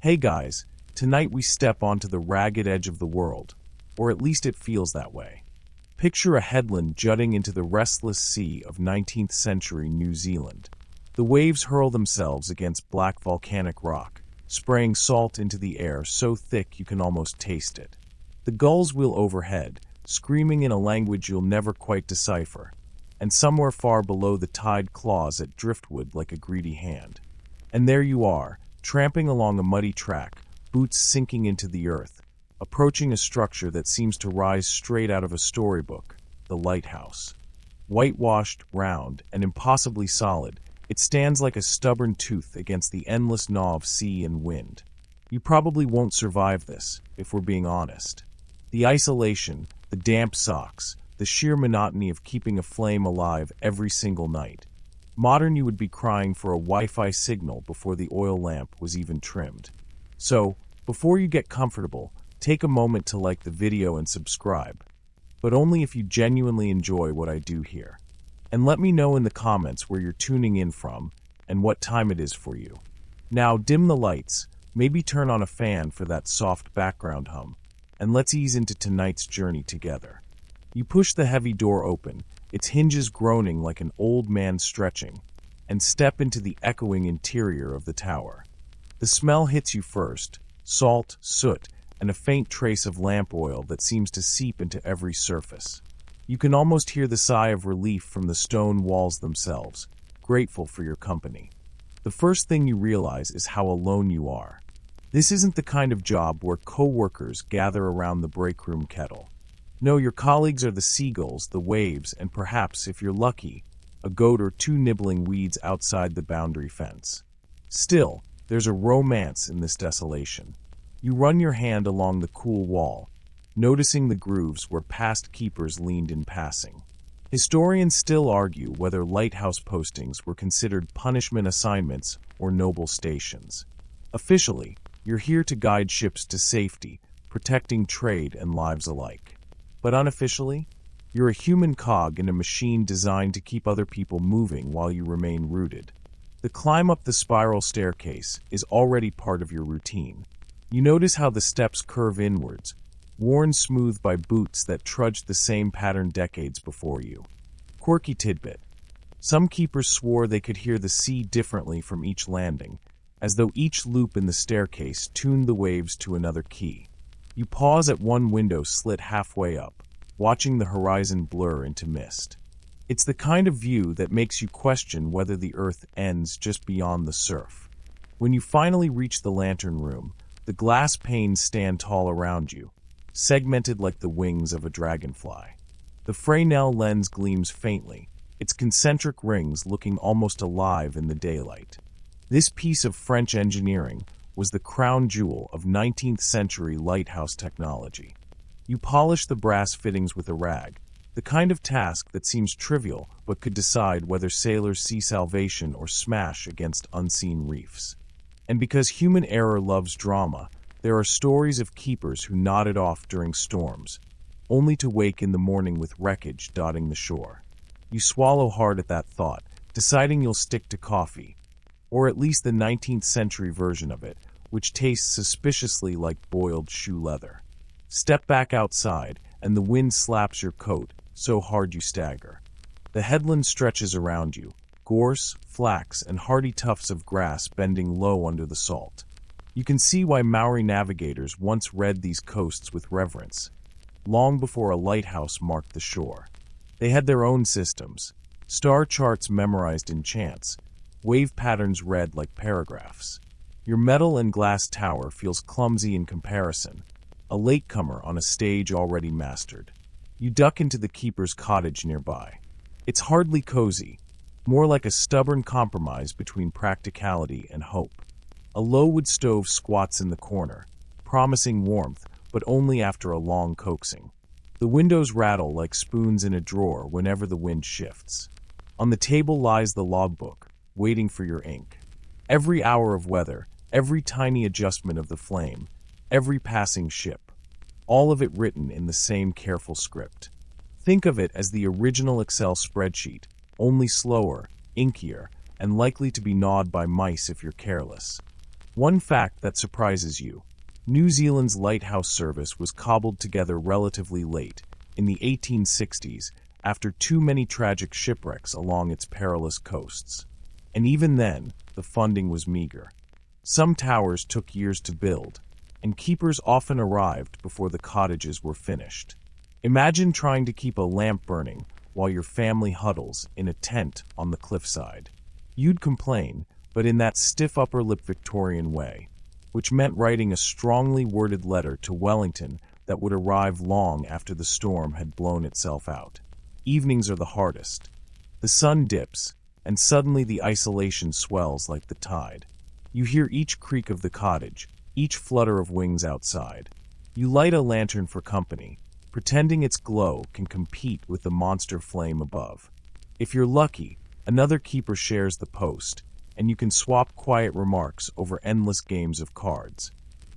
Hey guys, tonight we step onto the ragged edge of the world, or at least it feels that way. Picture a headland jutting into the restless sea of 19th century New Zealand. The waves hurl themselves against black volcanic rock, spraying salt into the air so thick you can almost taste it. The gulls wheel overhead, screaming in a language you'll never quite decipher, and somewhere far below the tide claws at driftwood like a greedy hand. And there you are, tramping along a muddy track, boots sinking into the earth, approaching a structure that seems to rise straight out of a storybook, the lighthouse. Whitewashed, round, and impossibly solid, it stands like a stubborn tooth against the endless gnaw of sea and wind. You probably won't survive this, if we're being honest. The isolation, the damp socks, the sheer monotony of keeping a flame alive every single night. Modern you would be crying for a Wi-Fi signal before the oil lamp was even trimmed. So, before you get comfortable, take a moment to like the video and subscribe. But only if you genuinely enjoy what I do here. And let me know in the comments where you're tuning in from and what time it is for you. Now dim the lights, maybe turn on a fan for that soft background hum, and let's ease into tonight's journey together. You push the heavy door open, its hinges groaning like an old man stretching, and step into the echoing interior of the tower. The smell hits you first, salt, soot, and a faint trace of lamp oil that seems to seep into every surface. You can almost hear the sigh of relief from the stone walls themselves, grateful for your company. The first thing you realize is how alone you are. This isn't the kind of job where co-workers gather around the break room kettle. No, your colleagues are the seagulls, the waves, and perhaps, if you're lucky, a goat or two nibbling weeds outside the boundary fence. Still, there's a romance in this desolation. You run your hand along the cool wall, noticing the grooves where past keepers leaned in passing. Historians still argue whether lighthouse postings were considered punishment assignments or noble stations. Officially, you're here to guide ships to safety, protecting trade and lives alike. But unofficially, you're a human cog in a machine designed to keep other people moving while you remain rooted. The climb up the spiral staircase is already part of your routine. You notice how the steps curve inwards, worn smooth by boots that trudged the same pattern decades before you. Quirky tidbit. Some keepers swore they could hear the sea differently from each landing, as though each loop in the staircase tuned the waves to another key. You pause at one window slit halfway up, watching the horizon blur into mist. It's the kind of view that makes you question whether the earth ends just beyond the surf. When you finally reach the lantern room, the glass panes stand tall around you, segmented like the wings of a dragonfly. The Fresnel lens gleams faintly, its concentric rings looking almost alive in the daylight. This piece of French engineering was the crown jewel of 19th century lighthouse technology. You polish the brass fittings with a rag, the kind of task that seems trivial but could decide whether sailors see salvation or smash against unseen reefs. And because human error loves drama, there are stories of keepers who nodded off during storms, only to wake in the morning with wreckage dotting the shore. You swallow hard at that thought, deciding you'll stick to coffee, or at least the 19th century version of it, which tastes suspiciously like boiled shoe leather. Step back outside, and the wind slaps your coat, so hard you stagger. The headland stretches around you, gorse, flax, and hardy tufts of grass bending low under the salt. You can see why Maori navigators once read these coasts with reverence, long before a lighthouse marked the shore. They had their own systems, star charts memorized in chants, wave patterns read like paragraphs. Your metal and glass tower feels clumsy in comparison, a latecomer on a stage already mastered. You duck into the keeper's cottage nearby. It's hardly cozy, more like a stubborn compromise between practicality and hope. A low wood stove squats in the corner, promising warmth, but only after a long coaxing. The windows rattle like spoons in a drawer whenever the wind shifts. On the table lies the logbook, waiting for your ink. Every hour of weather, every tiny adjustment of the flame, every passing ship, all of it written in the same careful script. Think of it as the original Excel spreadsheet, only slower, inkier, and likely to be gnawed by mice if you're careless. One fact that surprises you: New Zealand's lighthouse service was cobbled together relatively late, in the 1860s, after too many tragic shipwrecks along its perilous coasts. And even then, the funding was meager. Some towers took years to build, and keepers often arrived before the cottages were finished. Imagine trying to keep a lamp burning while your family huddles in a tent on the cliffside. You'd complain, but in that stiff upper-lip Victorian way, which meant writing a strongly worded letter to Wellington that would arrive long after the storm had blown itself out. Evenings are the hardest. The sun dips, and suddenly the isolation swells like the tide. You hear each creak of the cottage, each flutter of wings outside. You light a lantern for company, pretending its glow can compete with the monster flame above. If you're lucky, another keeper shares the post, and you can swap quiet remarks over endless games of cards.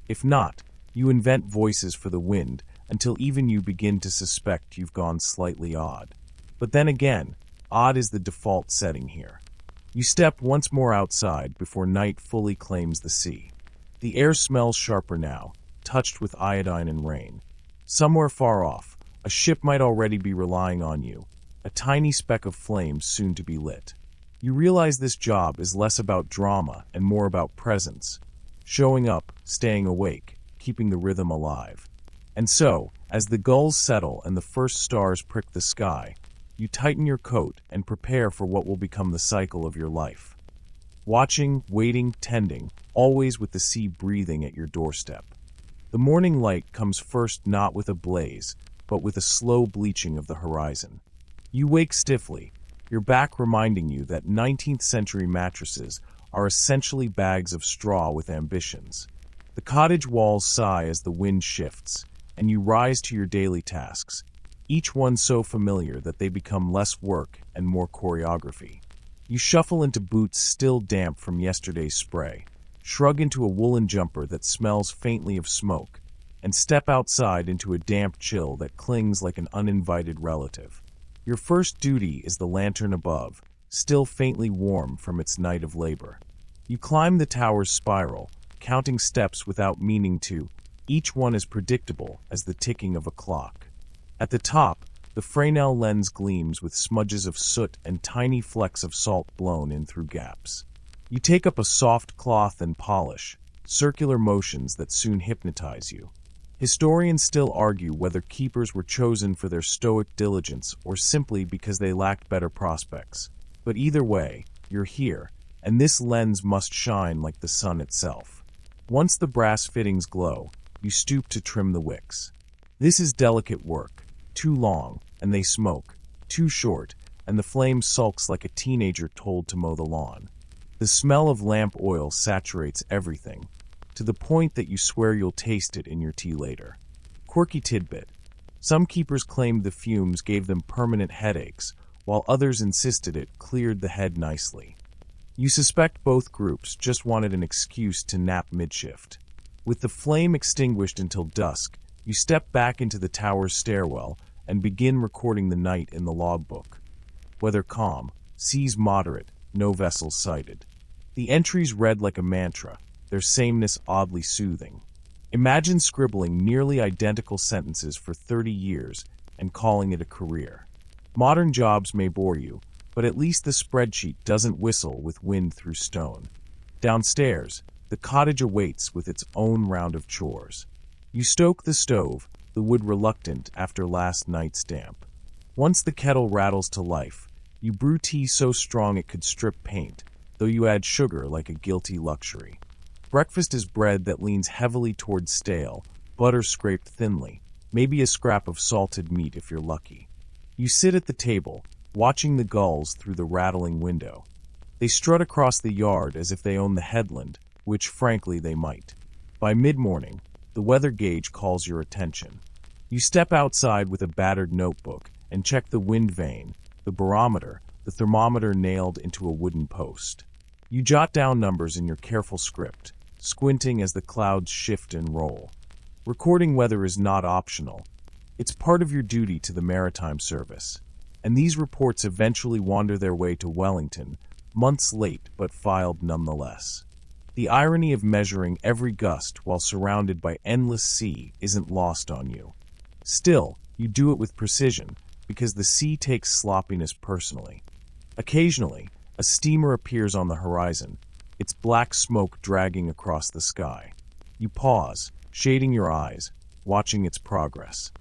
If not, you invent voices for the wind until even you begin to suspect you've gone slightly odd. But then again, odd is the default setting here. You step once more outside before night fully claims the sea. The air smells sharper now, touched with iodine and rain. Somewhere far off, a ship might already be relying on you, a tiny speck of flame soon to be lit. You realize this job is less about drama and more about presence. Showing up, staying awake, keeping the rhythm alive. And so, as the gulls settle and the first stars prick the sky, you tighten your coat and prepare for what will become the cycle of your life. Watching, waiting, tending, always with the sea breathing at your doorstep. The morning light comes first not with a blaze, but with a slow bleaching of the horizon. You wake stiffly, your back reminding you that 19th century mattresses are essentially bags of straw with ambitions. The cottage walls sigh as the wind shifts, and you rise to your daily tasks, each one so familiar that they become less work and more choreography. You shuffle into boots still damp from yesterday's spray, shrug into a woolen jumper that smells faintly of smoke, and step outside into a damp chill that clings like an uninvited relative. Your first duty is the lantern above, still faintly warm from its night of labor. You climb the tower's spiral, counting steps without meaning to, each one as predictable as the ticking of a clock. At the top, the Fresnel lens gleams with smudges of soot and tiny flecks of salt blown in through gaps. You take up a soft cloth and polish, circular motions that soon hypnotize you. Historians still argue whether keepers were chosen for their stoic diligence or simply because they lacked better prospects. But either way, you're here, and this lens must shine like the sun itself. Once the brass fittings glow, you stoop to trim the wicks. This is delicate work, too long, and they smoke, too short, and the flame sulks like a teenager told to mow the lawn. The smell of lamp oil saturates everything, to the point that you swear you'll taste it in your tea later. Quirky tidbit: some keepers claimed the fumes gave them permanent headaches, while others insisted it cleared the head nicely. You suspect both groups just wanted an excuse to nap mid-shift. With the flame extinguished until dusk, you step back into the tower's stairwell and begin recording the night in the logbook. Weather calm, seas moderate, no vessels sighted. The entries read like a mantra, their sameness oddly soothing. Imagine scribbling nearly identical sentences for 30 years and calling it a career. Modern jobs may bore you, but at least the spreadsheet doesn't whistle with wind through stone. Downstairs, the cottage awaits with its own round of chores. You stoke the stove, the wood reluctant after last night's damp. Once the kettle rattles to life, you brew tea so strong it could strip paint, though you add sugar like a guilty luxury. Breakfast is bread that leans heavily toward stale, butter scraped thinly, maybe a scrap of salted meat if you're lucky. You sit at the table, watching the gulls through the rattling window. They strut across the yard as if they own the headland, which frankly they might. By mid-morning, the weather gauge calls your attention. You step outside with a battered notebook and check the wind vane, the barometer, the thermometer nailed into a wooden post. You jot down numbers in your careful script, squinting as the clouds shift and roll. Recording weather is not optional. It's part of your duty to the maritime service. And these reports eventually wander their way to Wellington, months late but filed nonetheless. The irony of measuring every gust while surrounded by endless sea isn't lost on you. Still, you do it with precision, because the sea takes sloppiness personally. Occasionally, a steamer appears on the horizon, its black smoke dragging across the sky. You pause, shading your eyes, watching its progress.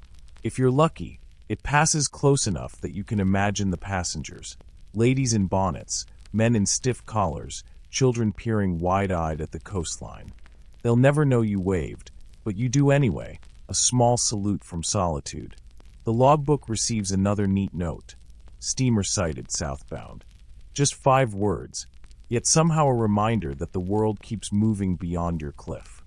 If you're lucky, it passes close enough that you can imagine the passengers. Ladies in bonnets, men in stiff collars, children peering wide-eyed at the coastline. They'll never know you waved, but you do anyway, a small salute from solitude. The logbook receives another neat note. Steamer sighted southbound. Just 5 words, yet somehow a reminder that the world keeps moving beyond your cliff.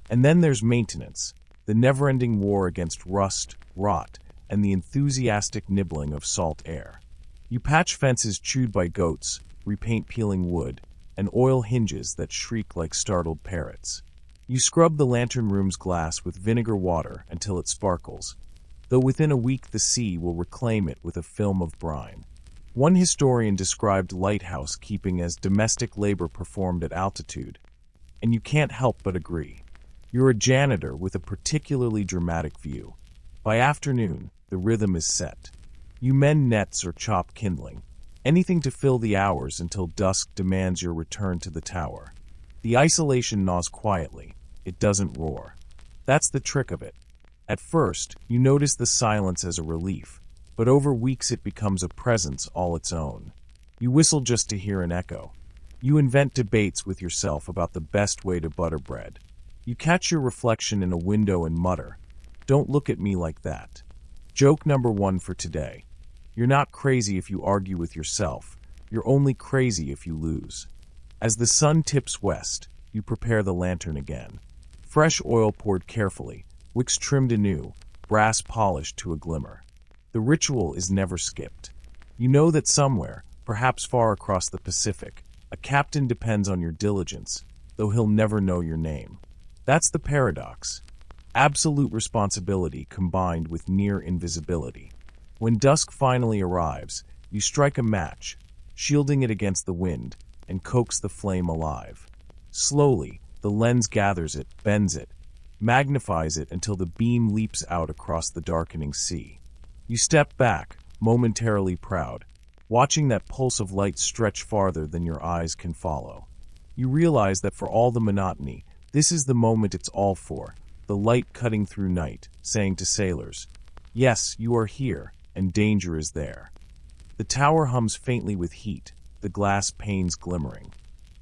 And then there's maintenance, the never-ending war against rust, rot, and the enthusiastic nibbling of salt air. You patch fences chewed by goats, repaint peeling wood, and oil hinges that shriek like startled parrots. You scrub the lantern room's glass with vinegar water until it sparkles, though within a week the sea will reclaim it with a film of brine. One historian described lighthouse keeping as domestic labor performed at altitude, and you can't help but agree. You're a janitor with a particularly dramatic view. By afternoon, the rhythm is set. You mend nets or chop kindling, anything to fill the hours until dusk demands your return to the tower. The isolation gnaws quietly. It doesn't roar. That's the trick of it. At first, you notice the silence as a relief, but over weeks it becomes a presence all its own. You whistle just to hear an echo. You invent debates with yourself about the best way to butter bread. You catch your reflection in a window and mutter, "Don't look at me like that." Joke number 1 for today. You're not crazy if you argue with yourself. You're only crazy if you lose. As the sun tips west, you prepare the lantern again. Fresh oil poured carefully, wicks trimmed anew, brass polished to a glimmer. The ritual is never skipped. You know that somewhere, perhaps far across the Pacific, a captain depends on your diligence, though he'll never know your name. That's the paradox. Absolute responsibility combined with near invisibility. When dusk finally arrives, you strike a match, shielding it against the wind, and coax the flame alive. Slowly, the lens gathers it, bends it, magnifies it until the beam leaps out across the darkening sea. You step back, momentarily proud, watching that pulse of light stretch farther than your eyes can follow. You realize that for all the monotony, this is the moment it's all for, the light cutting through night, saying to sailors, "Yes, you are here, and danger is there." The tower hums faintly with heat, the glass panes glimmering.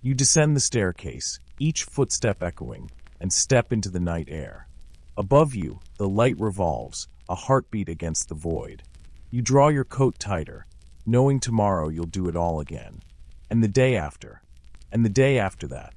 You descend the staircase, each footstep echoing, and step into the night air. Above you, the light revolves, a heartbeat against the void. You draw your coat tighter, knowing tomorrow you'll do it all again. And the day after. And the day after that.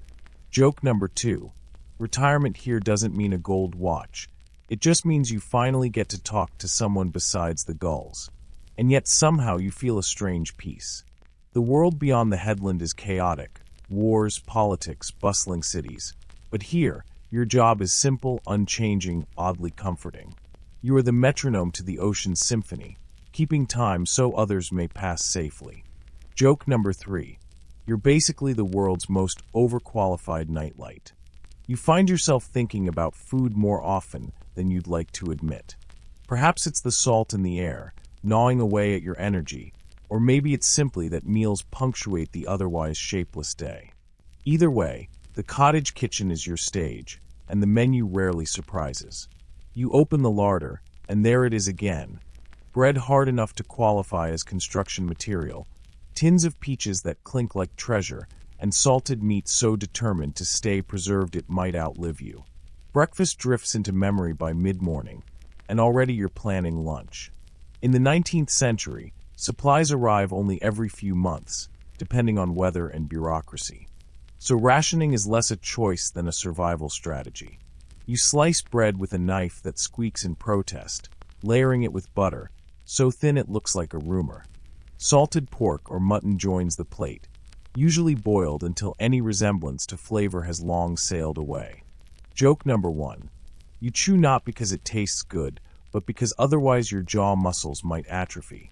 Joke number 2. Retirement here doesn't mean a gold watch. It just means you finally get to talk to someone besides the gulls. And yet somehow you feel a strange peace. The world beyond the headland is chaotic. Wars, politics, bustling cities. But here, your job is simple, unchanging, oddly comforting. You are the metronome to the ocean's symphony, keeping time so others may pass safely. Joke number 3. You're basically the world's most overqualified nightlight. You find yourself thinking about food more often than you'd like to admit. Perhaps it's the salt in the air, gnawing away at your energy, or maybe it's simply that meals punctuate the otherwise shapeless day. Either way, the cottage kitchen is your stage, and the menu rarely surprises. You open the larder, and there it is again. Bread hard enough to qualify as construction material, tins of peaches that clink like treasure, and salted meat so determined to stay preserved it might outlive you. Breakfast drifts into memory by mid-morning, and already you're planning lunch. In the 19th century, supplies arrive only every few months, depending on weather and bureaucracy. So rationing is less a choice than a survival strategy. You slice bread with a knife that squeaks in protest, layering it with butter, so thin it looks like a rumor. Salted pork or mutton joins the plate, usually boiled until any resemblance to flavor has long sailed away. Joke number 1. You chew not because it tastes good, but because otherwise your jaw muscles might atrophy.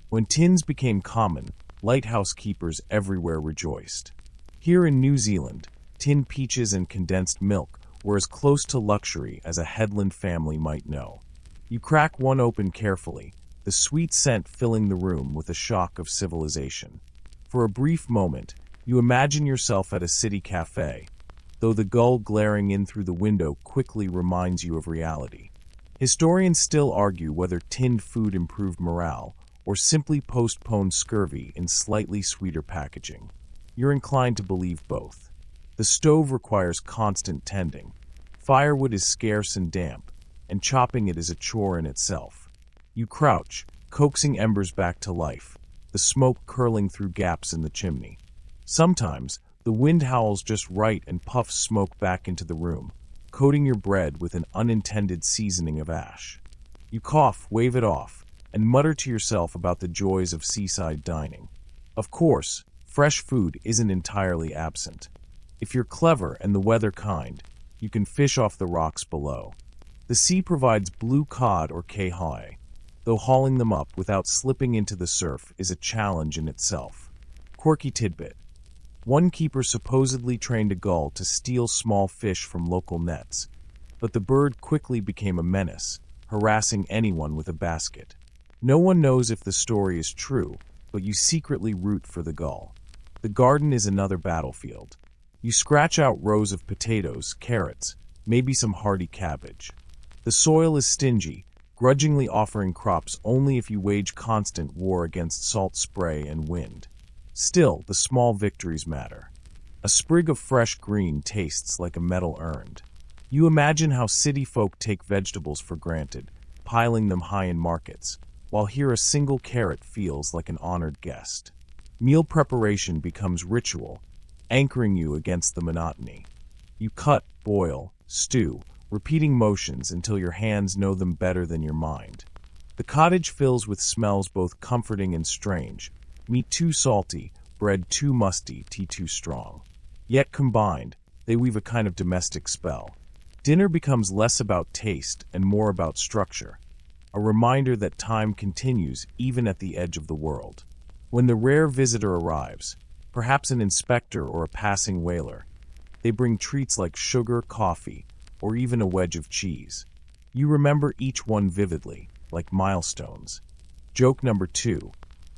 When tins became common, lighthouse keepers everywhere rejoiced. Here in New Zealand, tinned peaches and condensed milk were as close to luxury as a headland family might know. You crack one open carefully, the sweet scent filling the room with a shock of civilization. For a brief moment, you imagine yourself at a city cafe, though the gull glaring in through the window quickly reminds you of reality. Historians still argue whether tinned food improved morale or simply postponed scurvy in slightly sweeter packaging. You're inclined to believe both. The stove requires constant tending. Firewood is scarce and damp, and chopping it is a chore in itself. You crouch, coaxing embers back to life, the smoke curling through gaps in the chimney. Sometimes, the wind howls just right and puffs smoke back into the room, coating your bread with an unintended seasoning of ash. You cough, wave it off, and mutter to yourself about the joys of seaside dining. Of course, fresh food isn't entirely absent. If you're clever and the weather kind, you can fish off the rocks below. The sea provides blue cod or kehai, though hauling them up without slipping into the surf is a challenge in itself. Quirky tidbit. One keeper supposedly trained a gull to steal small fish from local nets, but the bird quickly became a menace, harassing anyone with a basket. No one knows if the story is true, but you secretly root for the gull. The garden is another battlefield. You scratch out rows of potatoes, carrots, maybe some hardy cabbage. The soil is stingy, grudgingly offering crops only if you wage constant war against salt spray and wind. Still, the small victories matter. A sprig of fresh green tastes like a medal earned. You imagine how city folk take vegetables for granted, piling them high in markets, while here a single carrot feels like an honored guest. Meal preparation becomes ritual, anchoring you against the monotony. You cut, boil, stew, repeating motions until your hands know them better than your mind. The cottage fills with smells both comforting and strange, meat too salty, bread too musty, tea too strong. Yet combined, they weave a kind of domestic spell. Dinner becomes less about taste and more about structure, a reminder that time continues even at the edge of the world. When the rare visitor arrives, perhaps an inspector or a passing whaler, they bring treats like sugar, coffee, or even a wedge of cheese. You remember each one vividly, like milestones. Joke number 2.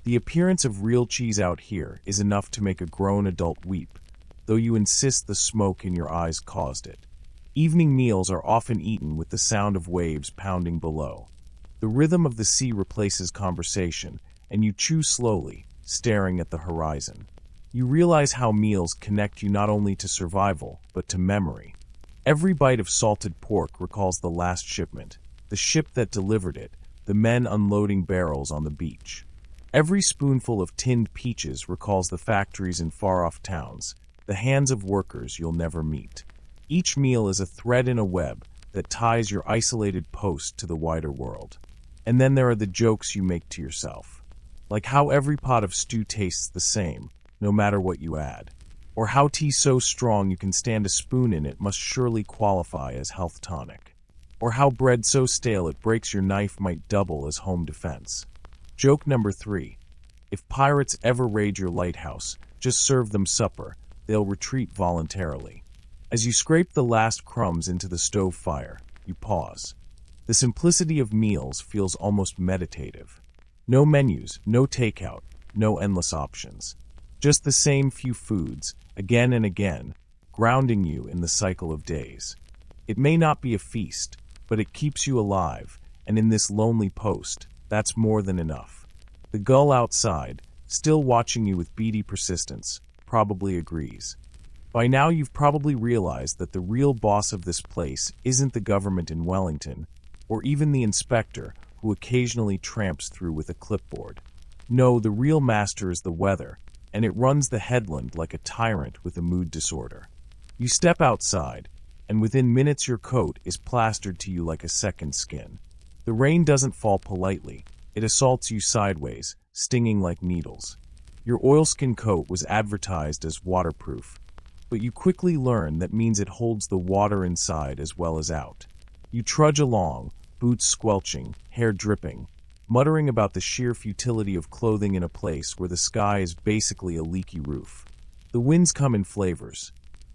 The appearance of real cheese out here is enough to make a grown adult weep, though you insist the smoke in your eyes caused it. Evening meals are often eaten with the sound of waves pounding below. The rhythm of the sea replaces conversation, and you chew slowly, staring at the horizon. You realize how meals connect you not only to survival, but to memory. Every bite of salted pork recalls the last shipment, the ship that delivered it, the men unloading barrels on the beach. Every spoonful of tinned peaches recalls the factories in far-off towns, the hands of workers you'll never meet. Each meal is a thread in a web that ties your isolated post to the wider world. And then there are the jokes you make to yourself, like how every pot of stew tastes the same, no matter what you add. Or how tea so strong you can stand a spoon in it must surely qualify as health tonic. Or how bread so stale it breaks your knife might double as home defense. Joke number 3. If pirates ever raid your lighthouse, just serve them supper, they'll retreat voluntarily. As you scrape the last crumbs into the stove fire, you pause. The simplicity of meals feels almost meditative. No menus, no takeout, no endless options. Just the same few foods, again and again, grounding you in the cycle of days. It may not be a feast, but it keeps you alive, and in this lonely post, that's more than enough. The gull outside, still watching you with beady persistence, probably agrees. By now you've probably realized that the real boss of this place isn't the government in Wellington, or even the inspector who occasionally tramps through with a clipboard. No, the real master is the weather, and it runs the headland like a tyrant with a mood disorder. You step outside, and within minutes your coat is plastered to you like a second skin. The rain doesn't fall politely, it assaults you sideways, stinging like needles. Your oilskin coat was advertised as waterproof, but you quickly learn that means it holds the water inside as well as out. You trudge along, boots squelching, hair dripping, muttering about the sheer futility of clothing in a place where the sky is basically a leaky roof. The winds come in flavors.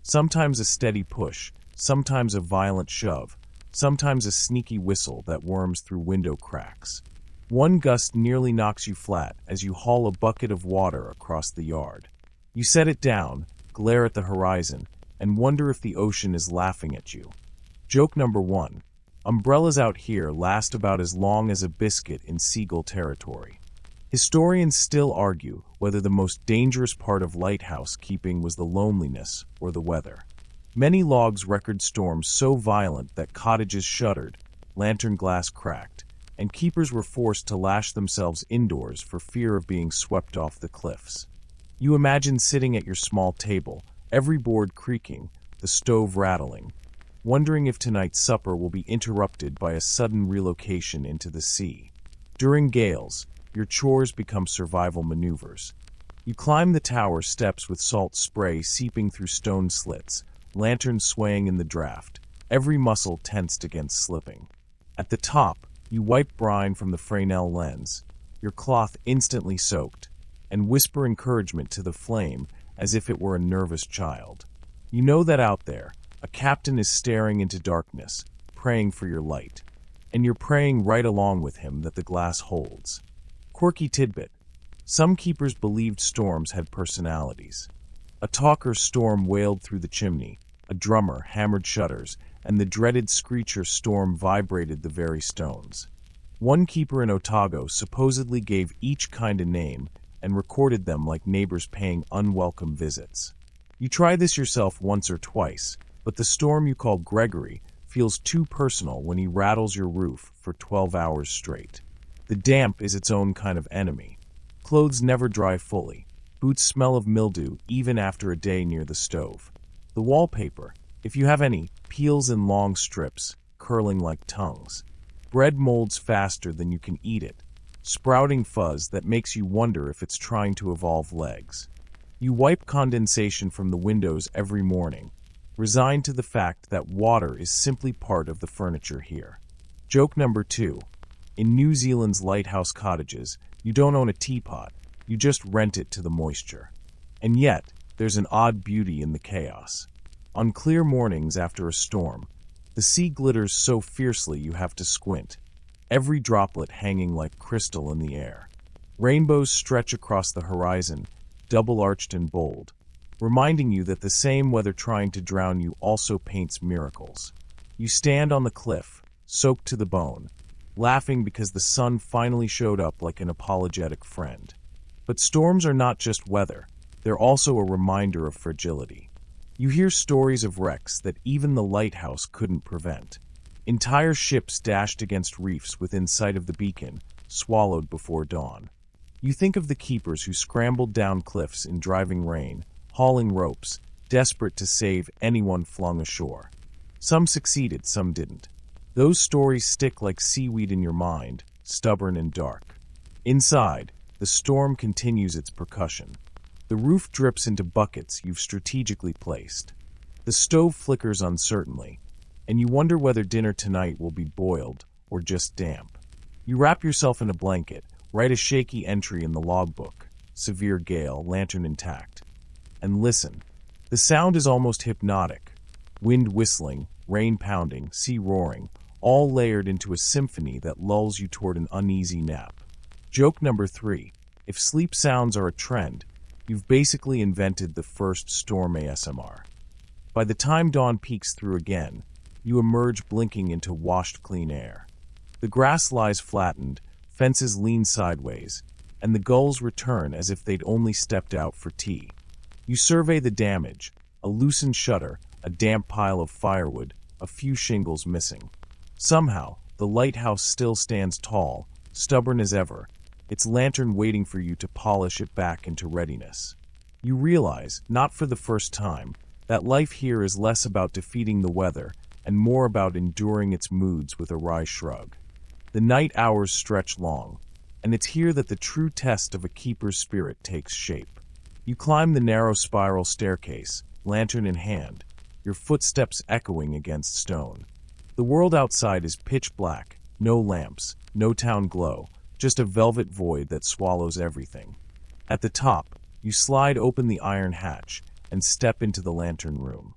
Sometimes a steady push, sometimes a violent shove, sometimes a sneaky whistle that worms through window cracks. One gust nearly knocks you flat as you haul a bucket of water across the yard. You set it down, glare at the horizon, and wonder if the ocean is laughing at you. Joke number 1. Umbrellas out here last about as long as a biscuit in seagull territory. Historians still argue whether the most dangerous part of lighthouse keeping was the loneliness or the weather. Many logs record storms so violent that cottages shuddered, lantern glass cracked, and keepers were forced to lash themselves indoors for fear of being swept off the cliffs. You imagine sitting at your small table, every board creaking, the stove rattling, wondering if tonight's supper will be interrupted by a sudden relocation into the sea. During gales, your chores become survival maneuvers. You climb the tower steps with salt spray seeping through stone slits, lanterns swaying in the draft, every muscle tensed against slipping. At the top, you wipe brine from the Fresnel lens, your cloth instantly soaked, and whisper encouragement to the flame as if it were a nervous child. You know that out there, a captain is staring into darkness, praying for your light, and you're praying right along with him that the glass holds. Quirky tidbit. Some keepers believed storms had personalities. A talker storm wailed through the chimney, a drummer hammered shutters, and the dreaded screecher storm vibrated the very stones. One keeper in Otago supposedly gave each kind a name and recorded them like neighbors paying unwelcome visits. You try this yourself once or twice, but the storm you call Gregory feels too personal when he rattles your roof for 12 hours straight. The damp is its own kind of enemy. Clothes never dry fully. Boots smell of mildew even after a day near the stove. The wallpaper, if you have any, peels in long strips, curling like tongues. Bread molds faster than you can eat it, sprouting fuzz that makes you wonder if it's trying to evolve legs. You wipe condensation from the windows every morning, resigned to the fact that water is simply part of the furniture here. Joke number 2. In New Zealand's lighthouse cottages, you don't own a teapot, you just rent it to the moisture. And yet, there's an odd beauty in the chaos. On clear mornings after a storm, the sea glitters so fiercely you have to squint, every droplet hanging like crystal in the air. Rainbows stretch across the horizon, double-arched and bold, reminding you that the same weather trying to drown you also paints miracles. You stand on the cliff, soaked to the bone, laughing because the sun finally showed up like an apologetic friend. But storms are not just weather, they're also a reminder of fragility. You hear stories of wrecks that even the lighthouse couldn't prevent. Entire ships dashed against reefs within sight of the beacon, swallowed before dawn. You think of the keepers who scrambled down cliffs in driving rain, hauling ropes, desperate to save anyone flung ashore. Some succeeded, some didn't. Those stories stick like seaweed in your mind, stubborn and dark. Inside, the storm continues its percussion. The roof drips into buckets you've strategically placed. The stove flickers uncertainly, and you wonder whether dinner tonight will be boiled or just damp. You wrap yourself in a blanket, write a shaky entry in the logbook, severe gale, lantern intact, and listen. The sound is almost hypnotic. Wind whistling, rain pounding, sea roaring, all layered into a symphony that lulls you toward an uneasy nap. Joke number 3. If sleep sounds are a trend, you've basically invented the first storm ASMR. By the time dawn peeks through again, you emerge blinking into washed clean air. The grass lies flattened, fences lean sideways, and the gulls return as if they'd only stepped out for tea. You survey the damage, a loosened shutter, a damp pile of firewood, a few shingles missing. Somehow, the lighthouse still stands tall, stubborn as ever, its lantern waiting for you to polish it back into readiness. You realize, not for the first time, that life here is less about defeating the weather and more about enduring its moods with a wry shrug. The night hours stretch long, and it's here that the true test of a keeper's spirit takes shape. You climb the narrow spiral staircase, lantern in hand, your footsteps echoing against stone. The world outside is pitch black, no lamps, no town glow, just a velvet void that swallows everything. At the top, you slide open the iron hatch and step into the lantern room.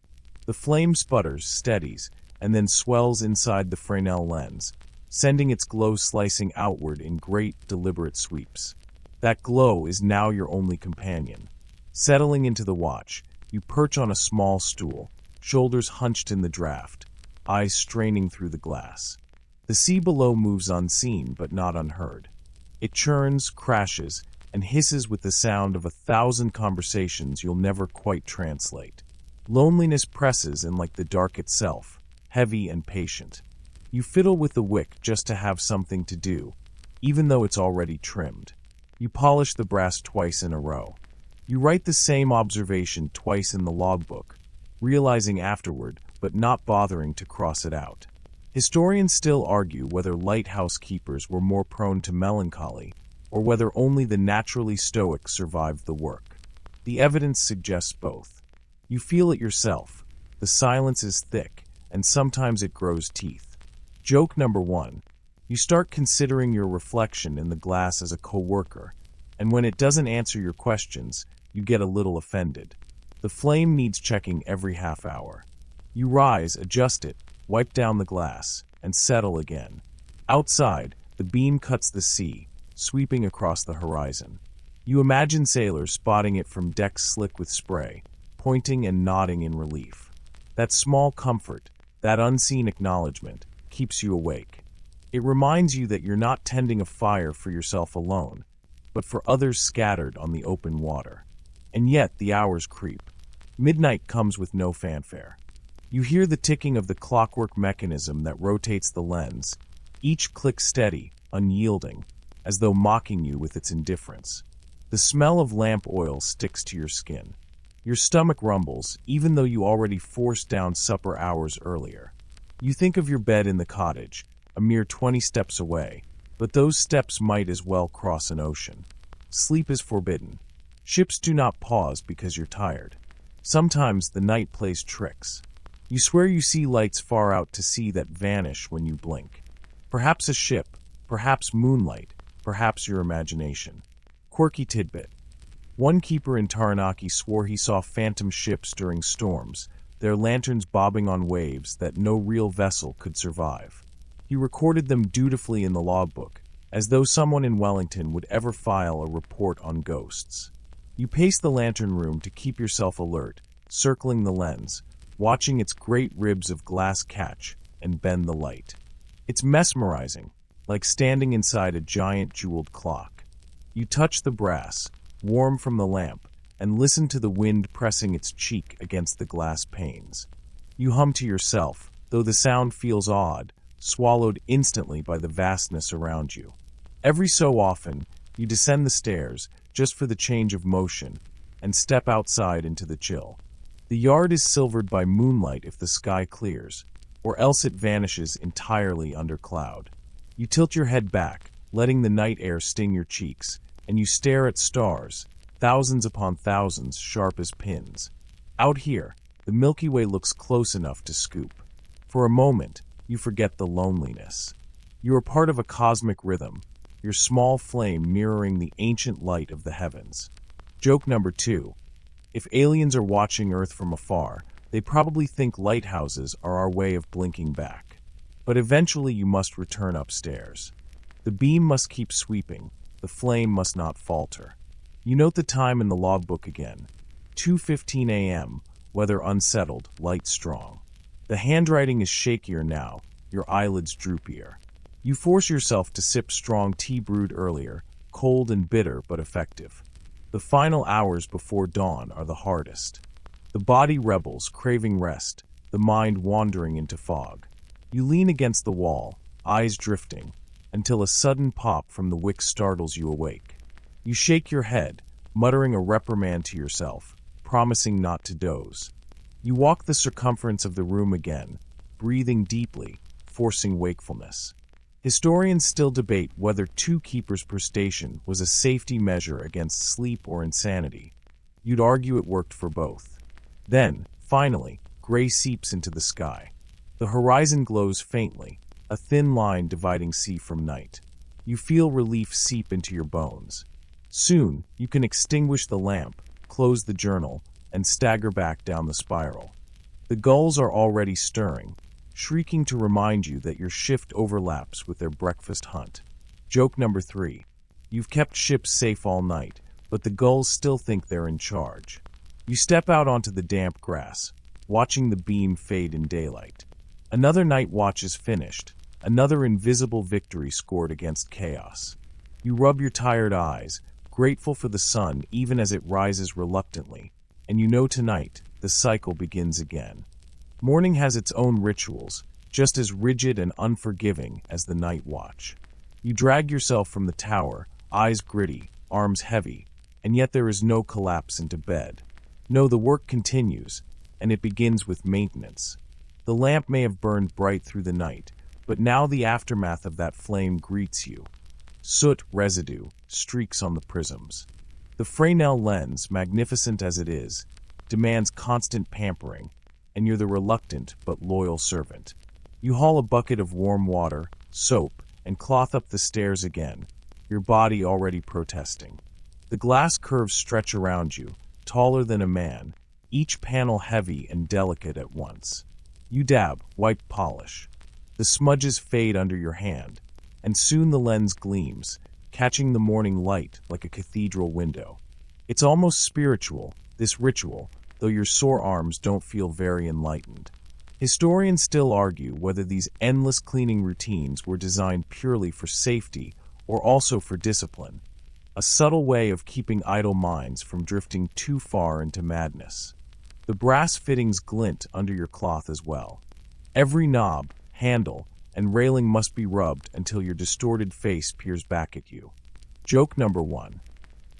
The flame sputters, steadies, and then swells inside the Fresnel lens, sending its glow slicing outward in great, deliberate sweeps. That glow is now your only companion. Settling into the watch, you perch on a small stool, shoulders hunched in the draft, eyes straining through the glass. The sea below moves unseen but not unheard. It churns, crashes, and hisses with the sound of 1,000 conversations you'll never quite translate. Loneliness presses in like the dark itself, heavy and patient. You fiddle with the wick just to have something to do, even though it's already trimmed. You polish the brass twice in a row. You write the same observation twice in the logbook, realizing afterward, but not bothering to cross it out. Historians still argue whether lighthouse keepers were more prone to melancholy, or whether only the naturally stoic survived the work. The evidence suggests both. You feel it yourself. The silence is thick, and sometimes it grows teeth. Joke number 1. You start considering your reflection in the glass as a coworker, and when it doesn't answer your questions, you get a little offended. The flame needs checking every half hour. You rise, adjust it, wipe down the glass, and settle again. Outside, the beam cuts the sea, sweeping across the horizon. You imagine sailors spotting it from decks slick with spray, pointing and nodding in relief. That small comfort, that unseen acknowledgement, keeps you awake. It reminds you that you're not tending a fire for yourself alone, but for others scattered on the open water. And yet the hours creep. Midnight comes with no fanfare. You hear the ticking of the clockwork mechanism that rotates the lens, each click steady, unyielding, as though mocking you with its indifference. The smell of lamp oil sticks to your skin. Your stomach rumbles, even though you already forced down supper hours earlier. You think of your bed in the cottage, a mere 20 steps away, but those steps might as well cross an ocean. Sleep is forbidden. Ships do not pause because you're tired. Sometimes the night plays tricks. You swear you see lights far out to sea that vanish when you blink. Perhaps a ship, perhaps moonlight, perhaps your imagination. Quirky tidbit. One keeper in Taranaki swore he saw phantom ships during storms, their lanterns bobbing on waves that no real vessel could survive. He recorded them dutifully in the logbook, as though someone in Wellington would ever file a report on ghosts. You pace the lantern room to keep yourself alert, circling the lens, watching its great ribs of glass catch and bend the light. It's mesmerizing, like standing inside a giant jeweled clock. You touch the brass, warm from the lamp, and listen to the wind pressing its cheek against the glass panes. You hum to yourself, though the sound feels odd, swallowed instantly by the vastness around you. Every so often, you descend the stairs, just for the change of motion, and step outside into the chill. The yard is silvered by moonlight if the sky clears, or else it vanishes entirely under cloud. You tilt your head back, letting the night air sting your cheeks, and you stare at stars, thousands upon thousands sharp as pins. Out here, the Milky Way looks close enough to scoop. For a moment, you forget the loneliness. You are part of a cosmic rhythm, your small flame mirroring the ancient light of the heavens. Joke number 2. If aliens are watching Earth from afar, they probably think lighthouses are our way of blinking back. But eventually you must return upstairs. The beam must keep sweeping, the flame must not falter. You note the time in the logbook again. 2:15 a.m., weather unsettled, light strong. The handwriting is shakier now, your eyelids droopier. You force yourself to sip strong tea brewed earlier, cold and bitter but effective. The final hours before dawn are the hardest. The body rebels, craving rest, the mind wandering into fog. You lean against the wall, eyes drifting, until a sudden pop from the wick startles you awake. You shake your head, muttering a reprimand to yourself, promising not to doze. You walk the circumference of the room again, breathing deeply, forcing wakefulness. Historians still debate whether 2 keepers per station was a safety measure against sleep or insanity. You'd argue it worked for both. Then, finally, gray seeps into the sky. The horizon glows faintly, a thin line dividing sea from night. You feel relief seep into your bones. Soon, you can extinguish the lamp, close the journal, and stagger back down the spiral. The gulls are already stirring, shrieking to remind you that your shift overlaps with their breakfast hunt. Joke number 3. You've kept ships safe all night, but the gulls still think they're in charge. You step out onto the damp grass, watching the beam fade in daylight. Another night watch is finished, another invisible victory scored against chaos. You rub your tired eyes, grateful for the sun even as it rises reluctantly, and you know tonight, the cycle begins again. Morning has its own rituals, just as rigid and unforgiving as the night watch. You drag yourself from the tower, eyes gritty, arms heavy, and yet there is no collapse into bed. No, the work continues, and it begins with maintenance. The lamp may have burned bright through the night, but now the aftermath of that flame greets you. Soot residue streaks on the prisms. The Fresnel lens, magnificent as it is, demands constant pampering, and you're the reluctant but loyal servant. You haul a bucket of warm water, soap, and cloth up the stairs again, your body already protesting. The glass curves stretch around you, taller than a man, each panel heavy and delicate at once. You dab, wipe, polish. The smudges fade under your hand, and soon the lens gleams, catching the morning light like a cathedral window. It's almost spiritual, this ritual, though your sore arms don't feel very enlightened. Historians still argue whether these endless cleaning routines were designed purely for safety or also for discipline, a subtle way of keeping idle minds from drifting too far into madness. The brass fittings glint under your cloth as well. Every knob, handle, and railing must be rubbed until your distorted face peers back at you. Joke number 1.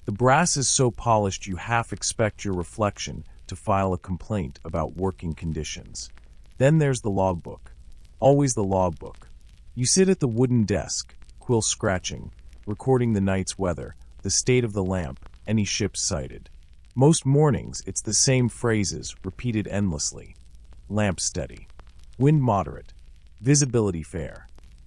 The brass is so polished you half expect your reflection to file a complaint about working conditions. Then there's the logbook. Always the logbook. You sit at the wooden desk, quill scratching, recording the night's weather, the state of the lamp, any ships sighted. Most mornings, it's the same phrases, repeated endlessly. Lamp steady. Wind moderate. Visibility fair.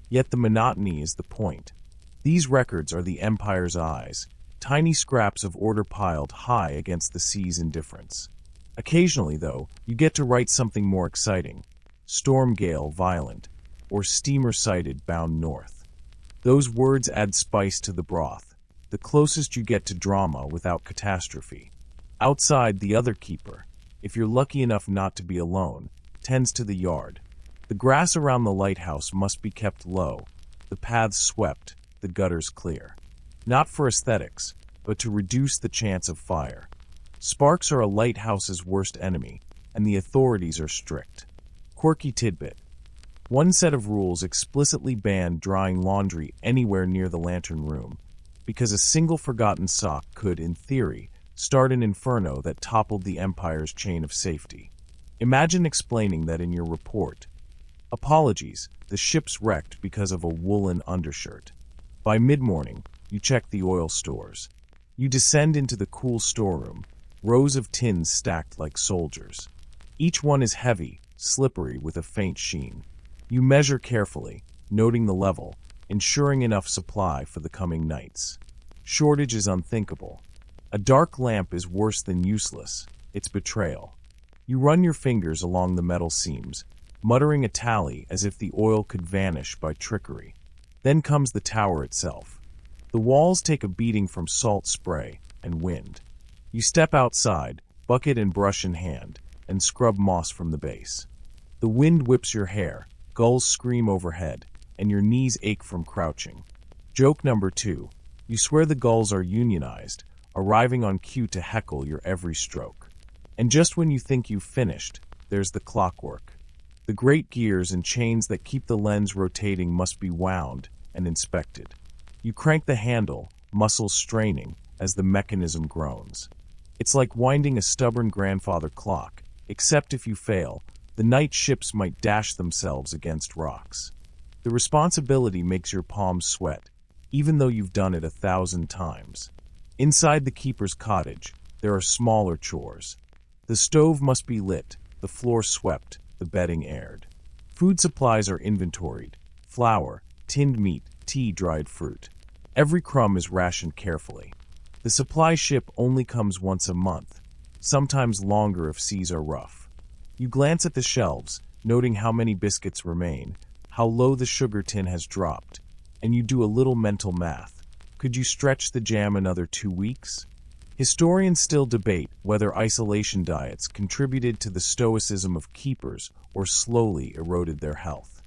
Yet the monotony is the point. These records are the Empire's eyes, tiny scraps of order piled high against the sea's indifference. Occasionally, though, you get to write something more exciting. Storm gale violent, or steamer sighted bound north. Those words add spice to the broth, the closest you get to drama without catastrophe. Outside, the other keeper, if you're lucky enough not to be alone, tends to the yard. The grass around the lighthouse must be kept low, the paths swept, the gutters clear. Not for aesthetics, but to reduce the chance of fire. Sparks are a lighthouse's worst enemy, and the authorities are strict. Quirky tidbit. One set of rules explicitly banned drying laundry anywhere near the lantern room, because a single forgotten sock could, in theory, start an inferno that toppled the Empire's chain of safety. Imagine explaining that in your report. Apologies, the ship's wrecked because of a woolen undershirt. By mid-morning, you check the oil stores. You descend into the cool storeroom, rows of tins stacked like soldiers. Each one is heavy, slippery with a faint sheen. You measure carefully, noting the level, ensuring enough supply for the coming nights. Shortage is unthinkable. A dark lamp is worse than useless, it's betrayal. You run your fingers along the metal seams, muttering a tally as if the oil could vanish by trickery. Then comes the tower itself. The walls take a beating from salt spray and wind. You step outside, bucket and brush in hand, and scrub moss from the base. The wind whips your hair, gulls scream overhead, and your knees ache from crouching. Joke number 2. You swear the gulls are unionized, arriving on cue to heckle your every stroke. And just when you think you've finished, there's the clockwork. The great gears and chains that keep the lens rotating must be wound and inspected. You crank the handle, muscles straining, as the mechanism groans. It's like winding a stubborn grandfather clock, except if you fail, the night ships might dash themselves against rocks. The responsibility makes your palms sweat, even though you've done it 1,000 times. Inside the keeper's cottage, there are smaller chores. The stove must be lit, the floor swept, the bedding aired. Food supplies are inventoried: flour, tinned meat, tea, dried fruit. Every crumb is rationed carefully. The supply ship only comes once a month, sometimes longer if seas are rough. You glance at the shelves, noting how many biscuits remain, how low the sugar tin has dropped, and you do a little mental math. Could you stretch the jam another 2 weeks? Historians still debate whether isolation diets contributed to the stoicism of keepers or slowly eroded their health.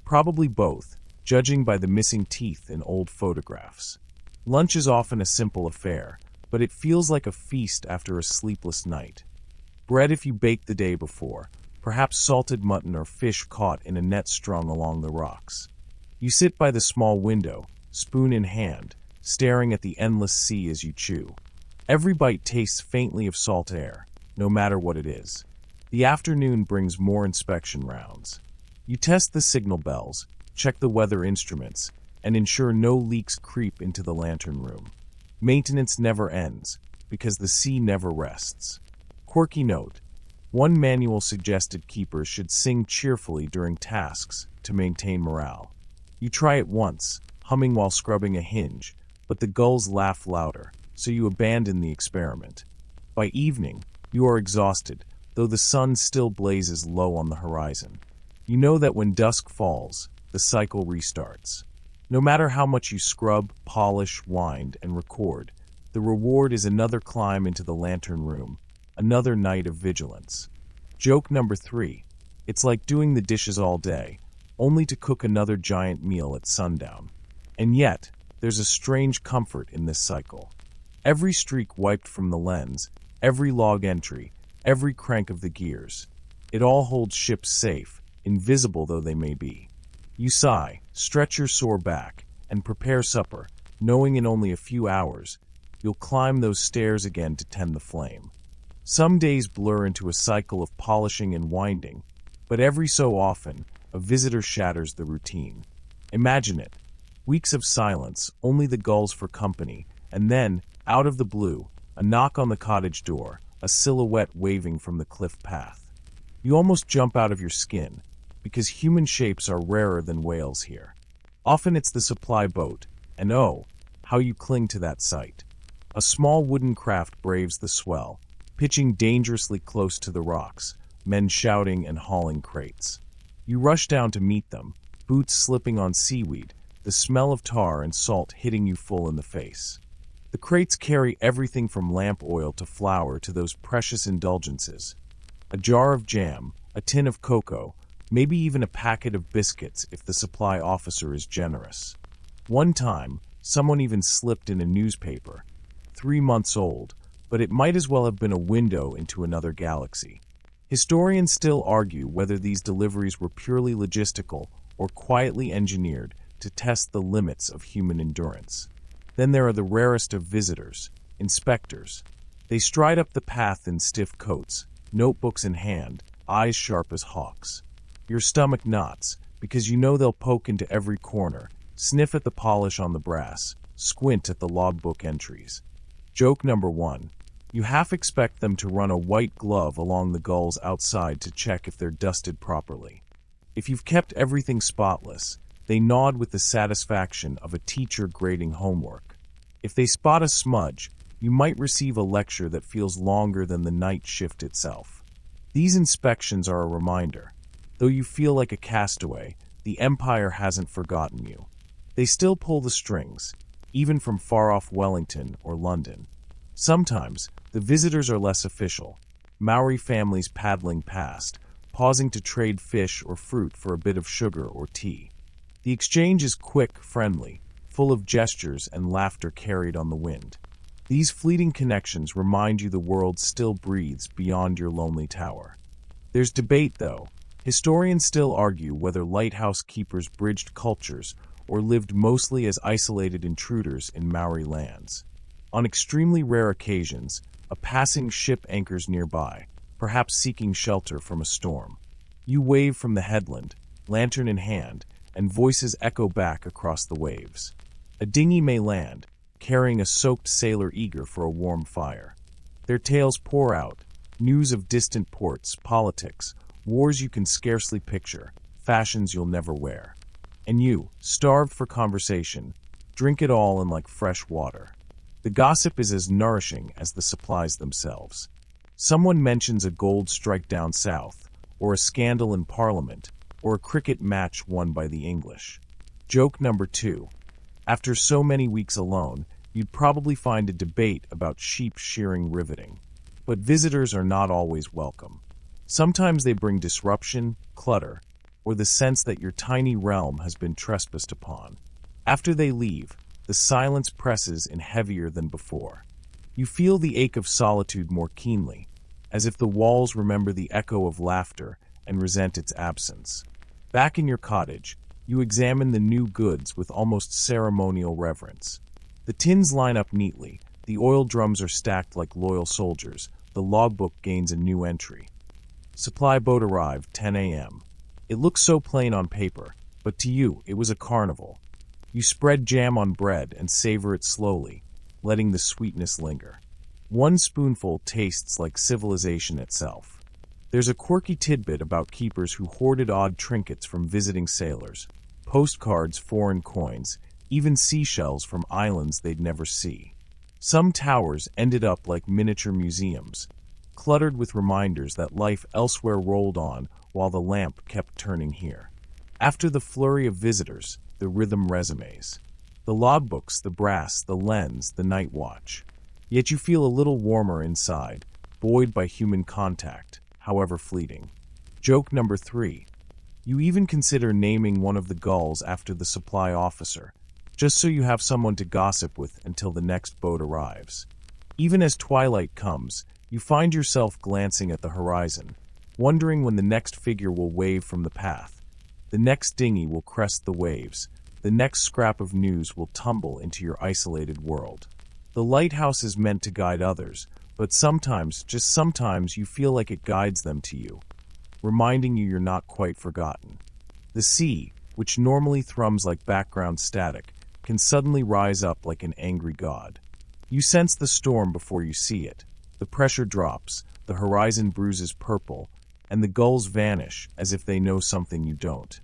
Probably both, judging by the missing teeth in old photographs. Lunch is often a simple affair, but it feels like a feast after a sleepless night. Bread if you baked the day before, perhaps salted mutton or fish caught in a net strung along the rocks. You sit by the small window, spoon in hand, staring at the endless sea as you chew. Every bite tastes faintly of salt air, no matter what it is. The afternoon brings more inspection rounds. You test the signal bells, check the weather instruments, and ensure no leaks creep into the lantern room. Maintenance never ends, because the sea never rests. Quirky note: one manual suggested keepers should sing cheerfully during tasks to maintain morale. You try it once, humming while scrubbing a hinge, but the gulls laugh louder, so you abandon the experiment. By evening, you are exhausted, though the sun still blazes low on the horizon. You know that when dusk falls, the cycle restarts. No matter how much you scrub, polish, wind, and record, the reward is another climb into the lantern room, another night of vigilance. Joke number 3. It's like doing the dishes all day, only to cook another giant meal at sundown. And yet, there's a strange comfort in this cycle. Every streak wiped from the lens, every log entry, every crank of the gears. It all holds ships safe, invisible though they may be. You sigh, stretch your sore back, and prepare supper, knowing in only a few hours, you'll climb those stairs again to tend the flame. Some days blur into a cycle of polishing and winding, but every so often, a visitor shatters the routine. Imagine it. Weeks of silence, only the gulls for company, and then, out of the blue, a knock on the cottage door, a silhouette waving from the cliff path. You almost jump out of your skin, because human shapes are rarer than whales here. Often it's the supply boat, and oh, how you cling to that sight. A small wooden craft braves the swell, pitching dangerously close to the rocks, men shouting and hauling crates. You rush down to meet them, boots slipping on seaweed, the smell of tar and salt hitting you full in the face. The crates carry everything from lamp oil to flour to those precious indulgences. A jar of jam, a tin of cocoa, maybe even a packet of biscuits if the supply officer is generous. One time, someone even slipped in a newspaper, 3 months old, but it might as well have been a window into another galaxy. Historians still argue whether these deliveries were purely logistical or quietly engineered to test the limits of human endurance. Then there are the rarest of visitors, inspectors. They stride up the path in stiff coats, notebooks in hand, eyes sharp as hawks. Your stomach knots, because you know they'll poke into every corner, sniff at the polish on the brass, squint at the logbook entries. Joke number 1. You half expect them to run a white glove along the gulls outside to check if they're dusted properly. If you've kept everything spotless, they nod with the satisfaction of a teacher grading homework. If they spot a smudge, you might receive a lecture that feels longer than the night shift itself. These inspections are a reminder. Though you feel like a castaway, the Empire hasn't forgotten you. They still pull the strings, even from far-off Wellington or London. Sometimes, the visitors are less official. Maori families paddling past, pausing to trade fish or fruit for a bit of sugar or tea. The exchange is quick, friendly, full of gestures and laughter carried on the wind. These fleeting connections remind you the world still breathes beyond your lonely tower. There's debate, though. Historians still argue whether lighthouse keepers bridged cultures or lived mostly as isolated intruders in Maori lands. On extremely rare occasions, a passing ship anchors nearby, perhaps seeking shelter from a storm. You wave from the headland, lantern in hand, and voices echo back across the waves. A dinghy may land, carrying a soaked sailor eager for a warm fire. Their tales pour out, news of distant ports, politics, wars you can scarcely picture, fashions you'll never wear. And you, starved for conversation, drink it all in like fresh water. The gossip is as nourishing as the supplies themselves. Someone mentions a gold strike down south, or a scandal in Parliament, or a cricket match won by the English. Joke number 2. After so many weeks alone, you'd probably find a debate about sheep shearing riveting. But visitors are not always welcome. Sometimes they bring disruption, clutter, or the sense that your tiny realm has been trespassed upon. After they leave, the silence presses in heavier than before. You feel the ache of solitude more keenly, as if the walls remember the echo of laughter and resent its absence. Back in your cottage, you examine the new goods with almost ceremonial reverence. The tins line up neatly, the oil drums are stacked like loyal soldiers, the logbook gains a new entry. Supply boat arrived 10 a.m. It looks so plain on paper, but to you it was a carnival. You spread jam on bread and savor it slowly, letting the sweetness linger. One spoonful tastes like civilization itself. There's a quirky tidbit about keepers who hoarded odd trinkets from visiting sailors, postcards, foreign coins, even seashells from islands they'd never see. Some towers ended up like miniature museums, cluttered with reminders that life elsewhere rolled on while the lamp kept turning here. After the flurry of visitors, the rhythm resumes. The logbooks, the brass, the lens, the night watch. Yet you feel a little warmer inside, buoyed by human contact, however fleeting. Joke number 3. You even consider naming one of the gulls after the supply officer, just so you have someone to gossip with until the next boat arrives. Even as twilight comes, you find yourself glancing at the horizon, wondering when the next figure will wave from the path. The next dinghy will crest the waves. The next scrap of news will tumble into your isolated world. The lighthouse is meant to guide others, but sometimes, just sometimes, you feel like it guides them to you, reminding you you're not quite forgotten. The sea, which normally thrums like background static, can suddenly rise up like an angry god. You sense the storm before you see it. The pressure drops, the horizon bruises purple, and the gulls vanish as if they know something you don't.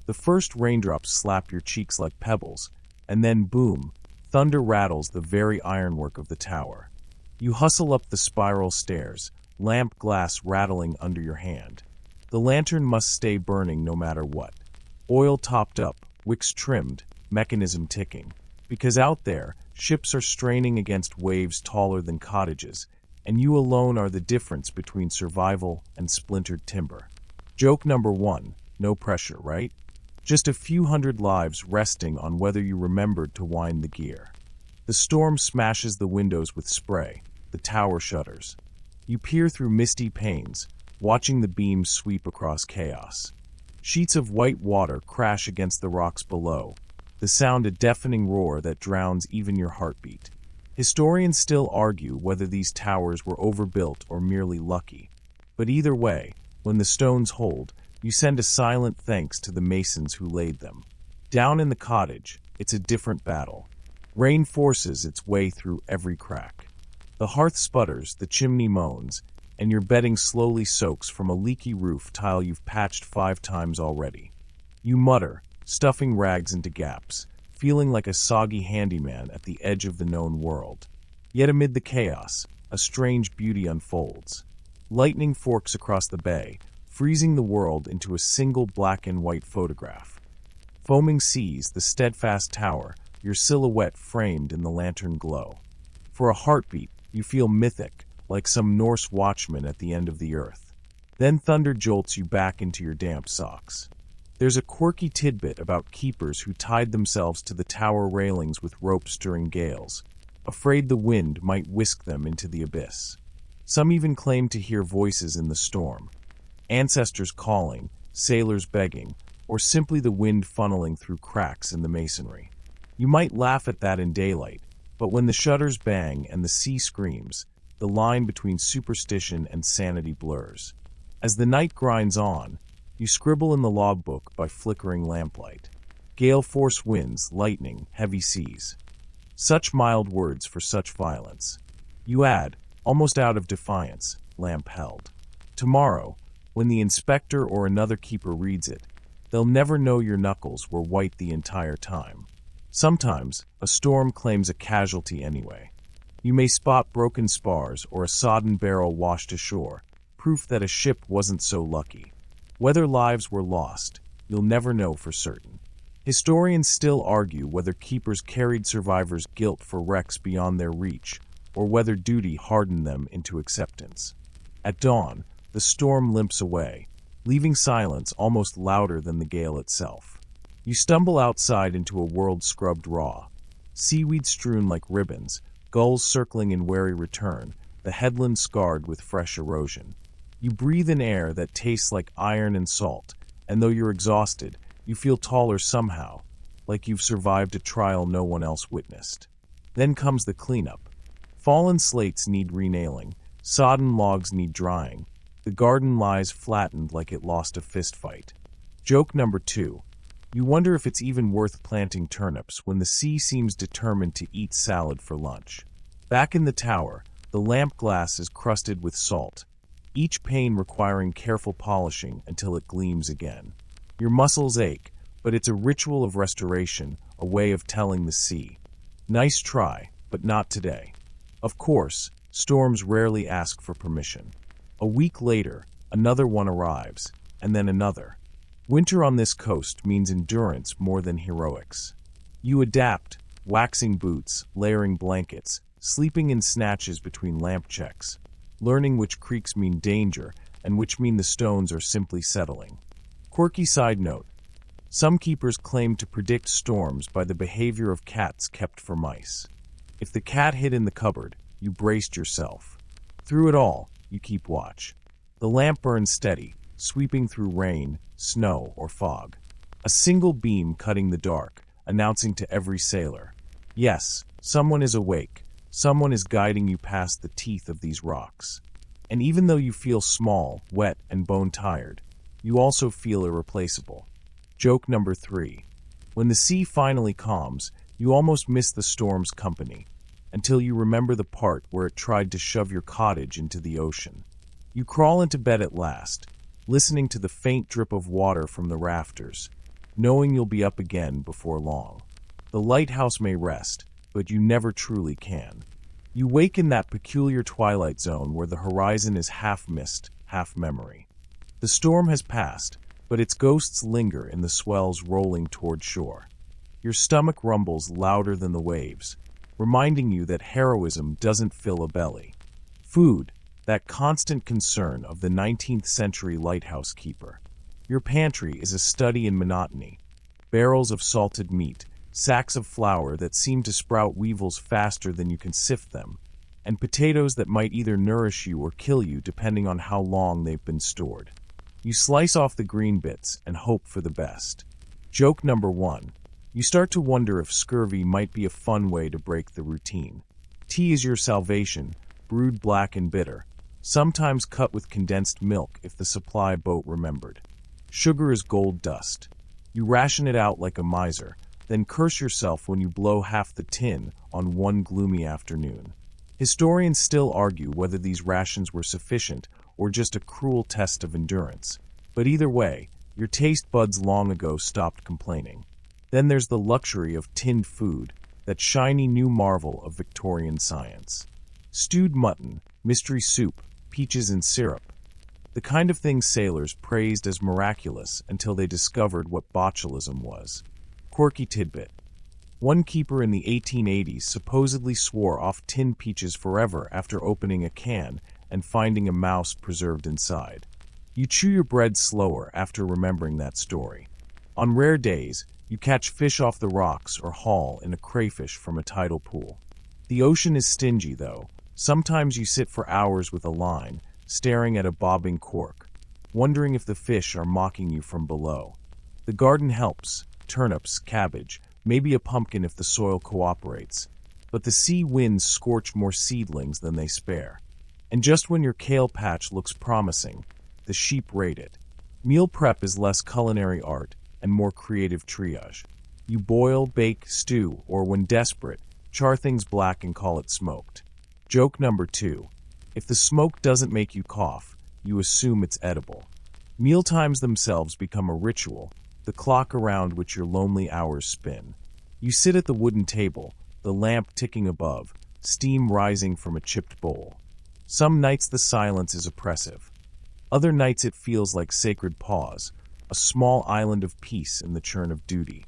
The first raindrops slap your cheeks like pebbles, and then boom, thunder rattles the very ironwork of the tower. You hustle up the spiral stairs, lamp glass rattling under your hand. The lantern must stay burning no matter what. Oil topped up, wicks trimmed, mechanism ticking. Because out there, ships are straining against waves taller than cottages, and you alone are the difference between survival and splintered timber. Joke number 1, no pressure, right? Just a few hundred lives resting on whether you remembered to wind the gear. The storm smashes the windows with spray, the tower shudders. You peer through misty panes, watching the beams sweep across chaos. Sheets of white water crash against the rocks below, the sound a deafening roar that drowns even your heartbeat. Historians still argue whether these towers were overbuilt or merely lucky. But either way, when the stones hold, you send a silent thanks to the masons who laid them. Down in the cottage, it's a different battle. Rain forces its way through every crack. The hearth sputters, the chimney moans, and your bedding slowly soaks from a leaky roof tile you've patched 5 times already. You mutter, stuffing rags into gaps, feeling like a soggy handyman at the edge of the known world. Yet amid the chaos, a strange beauty unfolds. Lightning forks across the bay, freezing the world into a single black and white photograph. Foaming seas, the steadfast tower, your silhouette framed in the lantern glow. For a heartbeat, you feel mythic, like some Norse watchman at the end of the earth. Then thunder jolts you back into your damp socks. There's a quirky tidbit about keepers who tied themselves to the tower railings with ropes during gales, afraid the wind might whisk them into the abyss. Some even claim to hear voices in the storm, ancestors calling, sailors begging, or simply the wind funneling through cracks in the masonry. You might laugh at that in daylight, but when the shutters bang and the sea screams, the line between superstition and sanity blurs. As the night grinds on, you scribble in the logbook by flickering lamplight. Gale force winds, lightning, heavy seas. Such mild words for such violence. You add, almost out of defiance, lamp held. Tomorrow, when the inspector or another keeper reads it, they'll never know your knuckles were white the entire time. Sometimes, a storm claims a casualty anyway. You may spot broken spars or a sodden barrel washed ashore, proof that a ship wasn't so lucky. Whether lives were lost, you'll never know for certain. Historians still argue whether keepers carried survivors' guilt for wrecks beyond their reach, or whether duty hardened them into acceptance. At dawn, the storm limps away, leaving silence almost louder than the gale itself. You stumble outside into a world scrubbed raw, seaweed strewn like ribbons, gulls circling in wary return, the headland scarred with fresh erosion. You breathe in air that tastes like iron and salt, and though you're exhausted, you feel taller somehow, like you've survived a trial no one else witnessed. Then comes the cleanup. Fallen slates need renailing, sodden logs need drying, the garden lies flattened like it lost a fistfight. Joke number 2. You wonder if it's even worth planting turnips when the sea seems determined to eat salad for lunch. Back in the tower, the lamp glass is crusted with salt, each pane requiring careful polishing until it gleams again. Your muscles ache, but it's a ritual of restoration, a way of telling the sea, "Nice try, but not today." Of course, storms rarely ask for permission. A week later, another one arrives, and then another. Winter on this coast means endurance more than heroics. You adapt, waxing boots, layering blankets, sleeping in snatches between lamp checks, learning which creaks mean danger and which mean the stones are simply settling. Quirky side note: some keepers claim to predict storms by the behavior of cats kept for mice. If the cat hid in the cupboard, you braced yourself. Through it all, you keep watch. The lamp burns steady, sweeping through rain, snow, or fog. A single beam cutting the dark, announcing to every sailor, yes, someone is awake, someone is guiding you past the teeth of these rocks. And even though you feel small, wet, and bone-tired, you also feel irreplaceable. Joke number 3. When the sea finally calms, you almost miss the storm's company, until you remember the part where it tried to shove your cottage into the ocean. You crawl into bed at last, listening to the faint drip of water from the rafters, knowing you'll be up again before long. The lighthouse may rest, but you never truly can. You wake in that peculiar twilight zone where the horizon is half mist, half memory. The storm has passed, but its ghosts linger in the swells rolling toward shore. Your stomach rumbles louder than the waves, reminding you that heroism doesn't fill a belly. Food, that constant concern of the 19th century lighthouse keeper. Your pantry is a study in monotony. Barrels of salted meat, sacks of flour that seem to sprout weevils faster than you can sift them, and potatoes that might either nourish you or kill you depending on how long they've been stored. You slice off the green bits and hope for the best. Joke number 1. You start to wonder if scurvy might be a fun way to break the routine. Tea is your salvation, brewed black and bitter, sometimes cut with condensed milk if the supply boat remembered. Sugar is gold dust. You ration it out like a miser, then curse yourself when you blow half the tin on one gloomy afternoon. Historians still argue whether these rations were sufficient or just a cruel test of endurance. But either way, your taste buds long ago stopped complaining. Then there's the luxury of tinned food, that shiny new marvel of Victorian science. Stewed mutton, mystery soup, peaches in syrup. The kind of thing sailors praised as miraculous until they discovered what botulism was. Quirky tidbit: one keeper in the 1880s supposedly swore off tinned peaches forever after opening a can and finding a mouse preserved inside. You chew your bread slower after remembering that story. On rare days, you catch fish off the rocks or haul in a crayfish from a tidal pool. The ocean is stingy, though. Sometimes you sit for hours with a line, staring at a bobbing cork, wondering if the fish are mocking you from below. The garden helps: turnips, cabbage, maybe a pumpkin if the soil cooperates. But the sea winds scorch more seedlings than they spare. And just when your kale patch looks promising, the sheep raid it. Meal prep is less culinary art and more creative triage. You boil, bake, stew, or when desperate, char things black and call it smoked. Joke number 2. If the smoke doesn't make you cough, you assume it's edible. Mealtimes themselves become a ritual, the clock around which your lonely hours spin. You sit at the wooden table, the lamp ticking above, steam rising from a chipped bowl. Some nights the silence is oppressive. Other nights it feels like sacred pause, a small island of peace in the churn of duty.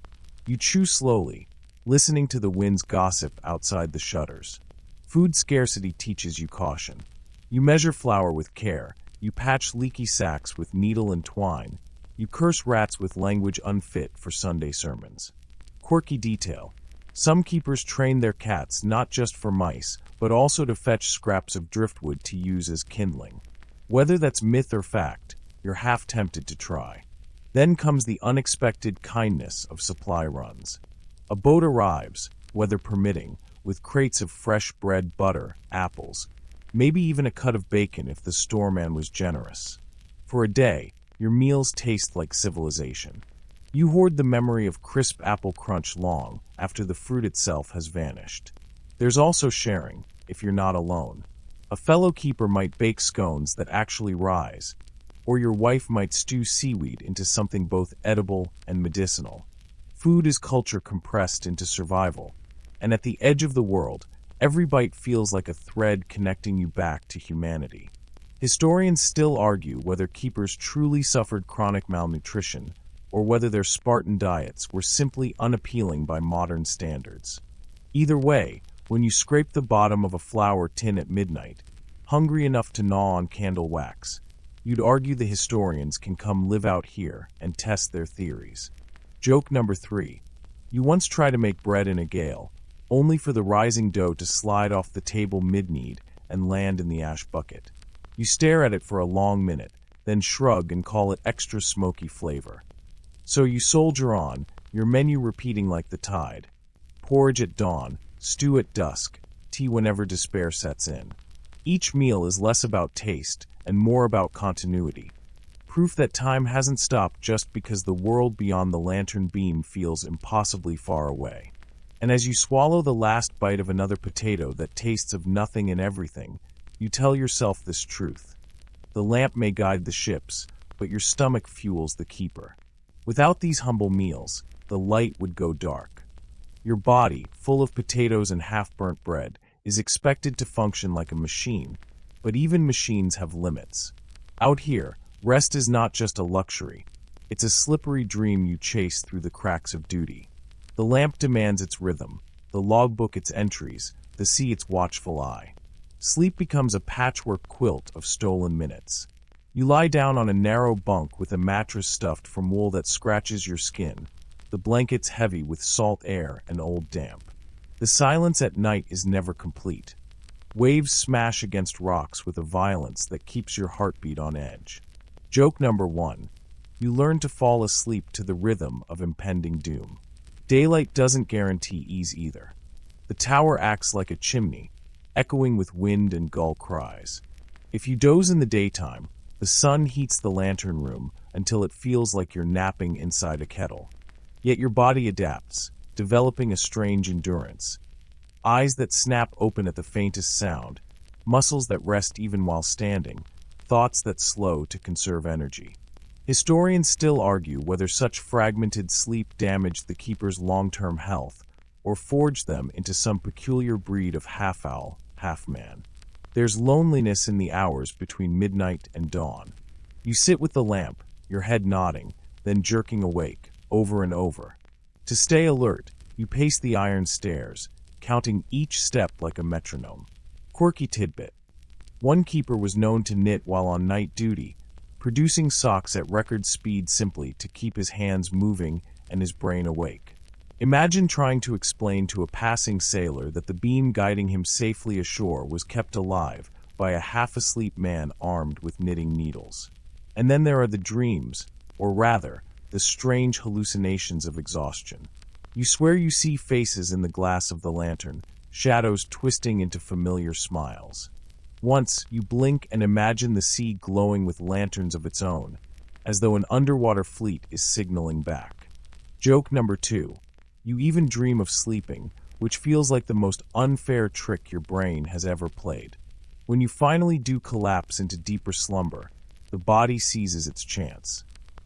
You chew slowly, listening to the wind's gossip outside the shutters. Food scarcity teaches you caution. You measure flour with care, you patch leaky sacks with needle and twine, you curse rats with language unfit for Sunday sermons. Quirky detail. Some keepers train their cats not just for mice, but also to fetch scraps of driftwood to use as kindling. Whether that's myth or fact, you're half tempted to try. Then comes the unexpected kindness of supply runs. A boat arrives, weather permitting, with crates of fresh bread, butter, apples, maybe even a cut of bacon if the storeman was generous. For a day, your meals taste like civilization. You hoard the memory of crisp apple crunch long after the fruit itself has vanished. There's also sharing, if you're not alone. A fellow keeper might bake scones that actually rise, or your wife might stew seaweed into something both edible and medicinal. Food is culture compressed into survival, and at the edge of the world, every bite feels like a thread connecting you back to humanity. Historians still argue whether keepers truly suffered chronic malnutrition, or whether their Spartan diets were simply unappealing by modern standards. Either way, when you scrape the bottom of a flour tin at midnight, hungry enough to gnaw on candle wax, you'd argue the historians can come live out here and test their theories. Joke number 3. You once tried to make bread in a gale, only for the rising dough to slide off the table mid-knead and land in the ash bucket. You stare at it for a long minute, then shrug and call it extra smoky flavor. So you soldier on, your menu repeating like the tide. Porridge at dawn, stew at dusk, tea whenever despair sets in. Each meal is less about taste and more about continuity. Proof that time hasn't stopped just because the world beyond the lantern beam feels impossibly far away. And as you swallow the last bite of another potato that tastes of nothing and everything, you tell yourself this truth. The lamp may guide the ships, but your stomach fuels the keeper. Without these humble meals, the light would go dark. Your body, full of potatoes and half-burnt bread, is expected to function like a machine, but even machines have limits. Out here, rest is not just a luxury. It's a slippery dream you chase through the cracks of duty. The lamp demands its rhythm, the logbook its entries, the sea its watchful eye. Sleep becomes a patchwork quilt of stolen minutes. You lie down on a narrow bunk with a mattress stuffed from wool that scratches your skin, the blankets heavy with salt air and old damp. The silence at night is never complete. Waves smash against rocks with a violence that keeps your heartbeat on edge. Joke number 1. You learn to fall asleep to the rhythm of impending doom. Daylight doesn't guarantee ease either. The tower acts like a chimney, echoing with wind and gull cries. If you doze in the daytime, the sun heats the lantern room until it feels like you're napping inside a kettle. Yet your body adapts, developing a strange endurance. Eyes that snap open at the faintest sound, muscles that rest even while standing, thoughts that slow to conserve energy. Historians still argue whether such fragmented sleep damaged the keeper's long-term health or forged them into some peculiar breed of half-owl, half-man. There's loneliness in the hours between midnight and dawn. You sit with the lamp, your head nodding, then jerking awake, over and over. To stay alert, you pace the iron stairs, counting each step like a metronome. Quirky tidbit. One keeper was known to knit while on night duty, producing socks at record speed simply to keep his hands moving and his brain awake. Imagine trying to explain to a passing sailor that the beam guiding him safely ashore was kept alive by a half-asleep man armed with knitting needles. And then there are the dreams, or rather, the strange hallucinations of exhaustion. You swear you see faces in the glass of the lantern, shadows twisting into familiar smiles. Once, you blink and imagine the sea glowing with lanterns of its own, as though an underwater fleet is signaling back. Joke number 2. You even dream of sleeping, which feels like the most unfair trick your brain has ever played. When you finally do collapse into deeper slumber, the body seizes its chance.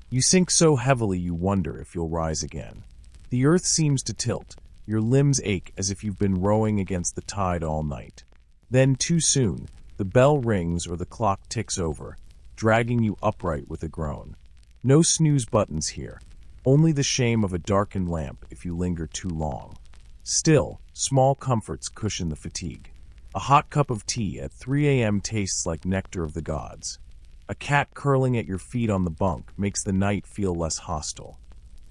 You sink so heavily you wonder if you'll rise again. The earth seems to tilt, your limbs ache as if you've been rowing against the tide all night. Then, too soon, the bell rings or the clock ticks over, dragging you upright with a groan. No snooze buttons here, only the shame of a darkened lamp if you linger too long. Still, small comforts cushion the fatigue. A hot cup of tea at 3 a.m. tastes like nectar of the gods. A cat curling at your feet on the bunk makes the night feel less hostile.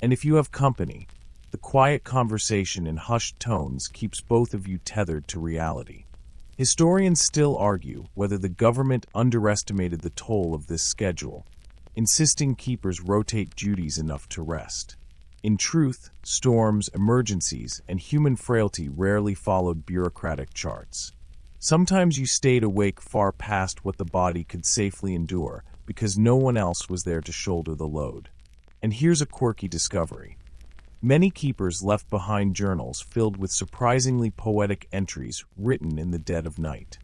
And if you have company, the quiet conversation in hushed tones keeps both of you tethered to reality. Historians still argue whether the government underestimated the toll of this schedule, insisting keepers rotate duties enough to rest. In truth, storms, emergencies, and human frailty rarely followed bureaucratic charts. Sometimes you stayed awake far past what the body could safely endure because no one else was there to shoulder the load. And here's a quirky discovery. Many keepers left behind journals filled with surprisingly poetic entries written in the dead of night.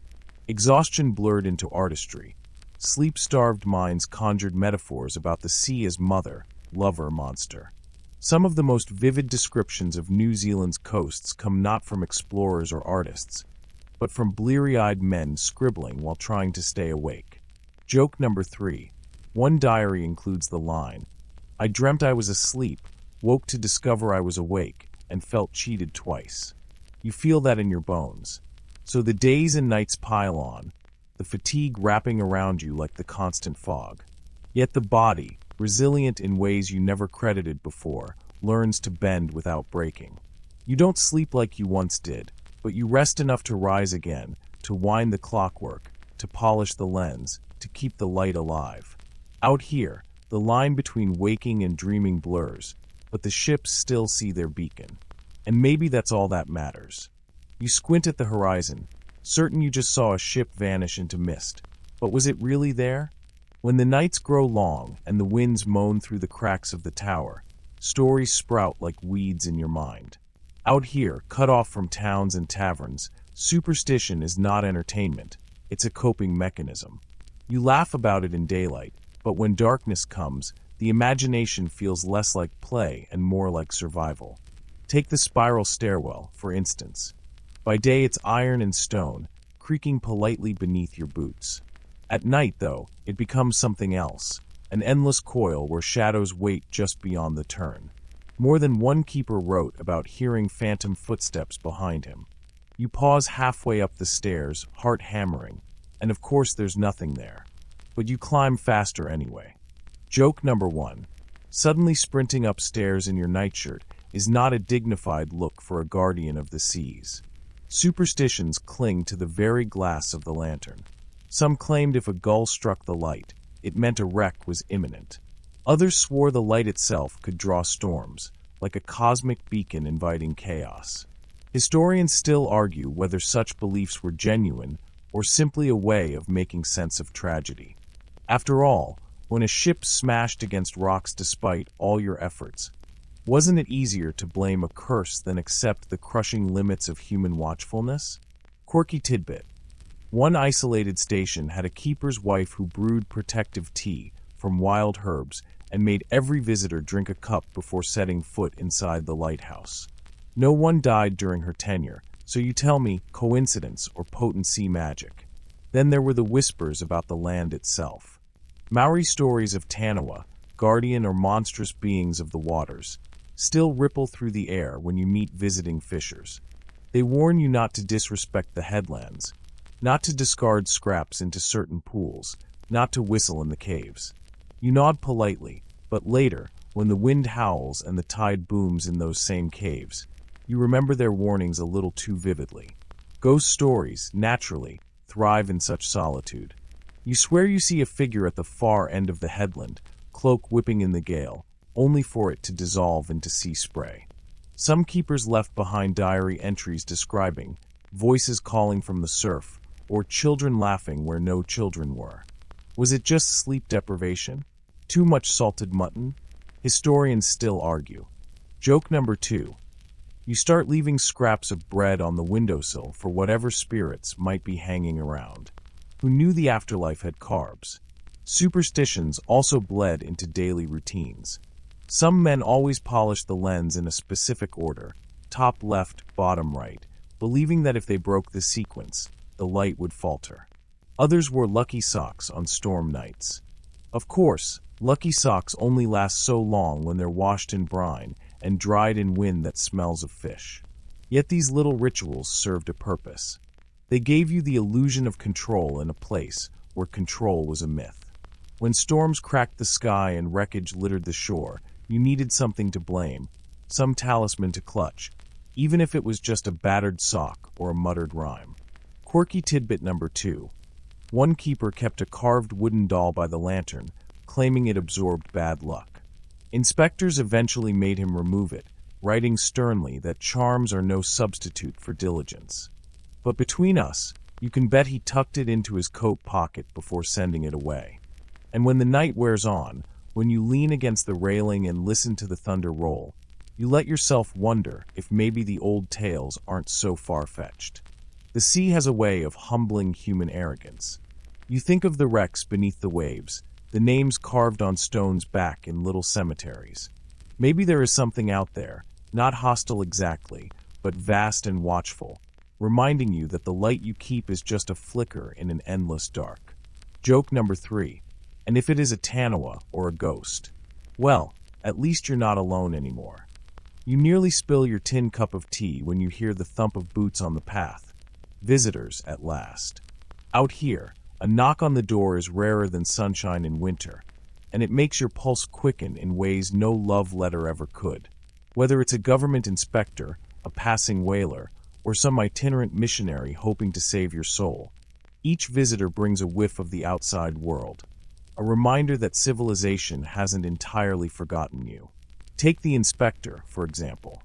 Exhaustion blurred into artistry. Sleep-starved minds conjured metaphors about the sea as mother, lover, monster. Some of the most vivid descriptions of New Zealand's coasts come not from explorers or artists, but from bleary-eyed men scribbling while trying to stay awake. Joke number 3. One diary includes the line, "I dreamt I was asleep, woke to discover I was awake, and felt cheated twice." You feel that in your bones. So the days and nights pile on, the fatigue wrapping around you like the constant fog. Yet the body, resilient in ways you never credited before, learns to bend without breaking. You don't sleep like you once did, but you rest enough to rise again, to wind the clockwork, to polish the lens, to keep the light alive. Out here, the line between waking and dreaming blurs, but the ships still see their beacon. And maybe that's all that matters. You squint at the horizon, certain you just saw a ship vanish into mist. But was it really there? When the nights grow long and the winds moan through the cracks of the tower, stories sprout like weeds in your mind. Out here, cut off from towns and taverns, superstition is not entertainment, it's a coping mechanism. You laugh about it in daylight, but when darkness comes, the imagination feels less like play and more like survival. Take the spiral stairwell, for instance. By day it's iron and stone, creaking politely beneath your boots. At night, though, it becomes something else, an endless coil where shadows wait just beyond the turn. More than one keeper wrote about hearing phantom footsteps behind him. You pause halfway up the stairs, heart hammering, and of course there's nothing there. But you climb faster anyway. Joke number 1. Suddenly sprinting upstairs in your nightshirt is not a dignified look for a guardian of the seas. Superstitions cling to the very glass of the lantern. Some claimed if a gull struck the light, it meant a wreck was imminent. Others swore the light itself could draw storms, like a cosmic beacon inviting chaos. Historians still argue whether such beliefs were genuine or simply a way of making sense of tragedy. After all, when a ship smashed against rocks despite all your efforts, wasn't it easier to blame a curse than accept the crushing limits of human watchfulness? Quirky tidbit. One isolated station had a keeper's wife who brewed protective tea from wild herbs and made every visitor drink a cup before setting foot inside the lighthouse. No one died during her tenure, so you tell me coincidence or potent sea magic. Then there were the whispers about the land itself. Maori stories of Tanawa, guardian or monstrous beings of the waters, still ripple through the air when you meet visiting fishers. They warn you not to disrespect the headlands, not to discard scraps into certain pools, not to whistle in the caves. You nod politely, but later, when the wind howls and the tide booms in those same caves, you remember their warnings a little too vividly. Ghost stories, naturally, thrive in such solitude. You swear you see a figure at the far end of the headland, cloak whipping in the gale, only for it to dissolve into sea spray. Some keepers left behind diary entries describing voices calling from the surf, or children laughing where no children were. Was it just sleep deprivation? Too much salted mutton? Historians still argue. Joke number 2. You start leaving scraps of bread on the windowsill for whatever spirits might be hanging around. Who knew the afterlife had carbs? Superstitions also bled into daily routines. Some men always polished the lens in a specific order, top left, bottom right, believing that if they broke the sequence, the light would falter. Others wore lucky socks on storm nights. Of course, lucky socks only last so long when they're washed in brine and dried in wind that smells of fish. Yet these little rituals served a purpose. They gave you the illusion of control in a place where control was a myth. When storms cracked the sky and wreckage littered the shore, you needed something to blame, some talisman to clutch, even if it was just a battered sock or a muttered rhyme. Quirky tidbit number 2. One keeper kept a carved wooden doll by the lantern, claiming it absorbed bad luck. Inspectors eventually made him remove it, writing sternly that charms are no substitute for diligence. But between us, you can bet he tucked it into his coat pocket before sending it away. And when the night wears on, when you lean against the railing and listen to the thunder roll, you let yourself wonder if maybe the old tales aren't so far-fetched. The sea has a way of humbling human arrogance. You think of the wrecks beneath the waves, the names carved on stones back in little cemeteries. Maybe there is something out there, not hostile exactly, but vast and watchful, reminding you that the light you keep is just a flicker in an endless dark. Joke number 3. And if it is a tanawa or a ghost, well, at least you're not alone anymore. You nearly spill your tin cup of tea when you hear the thump of boots on the path. Visitors at last. Out here, a knock on the door is rarer than sunshine in winter, and it makes your pulse quicken in ways no love letter ever could. Whether it's a government inspector, a passing whaler, or some itinerant missionary hoping to save your soul, each visitor brings a whiff of the outside world, a reminder that civilization hasn't entirely forgotten you. Take the inspector, for example.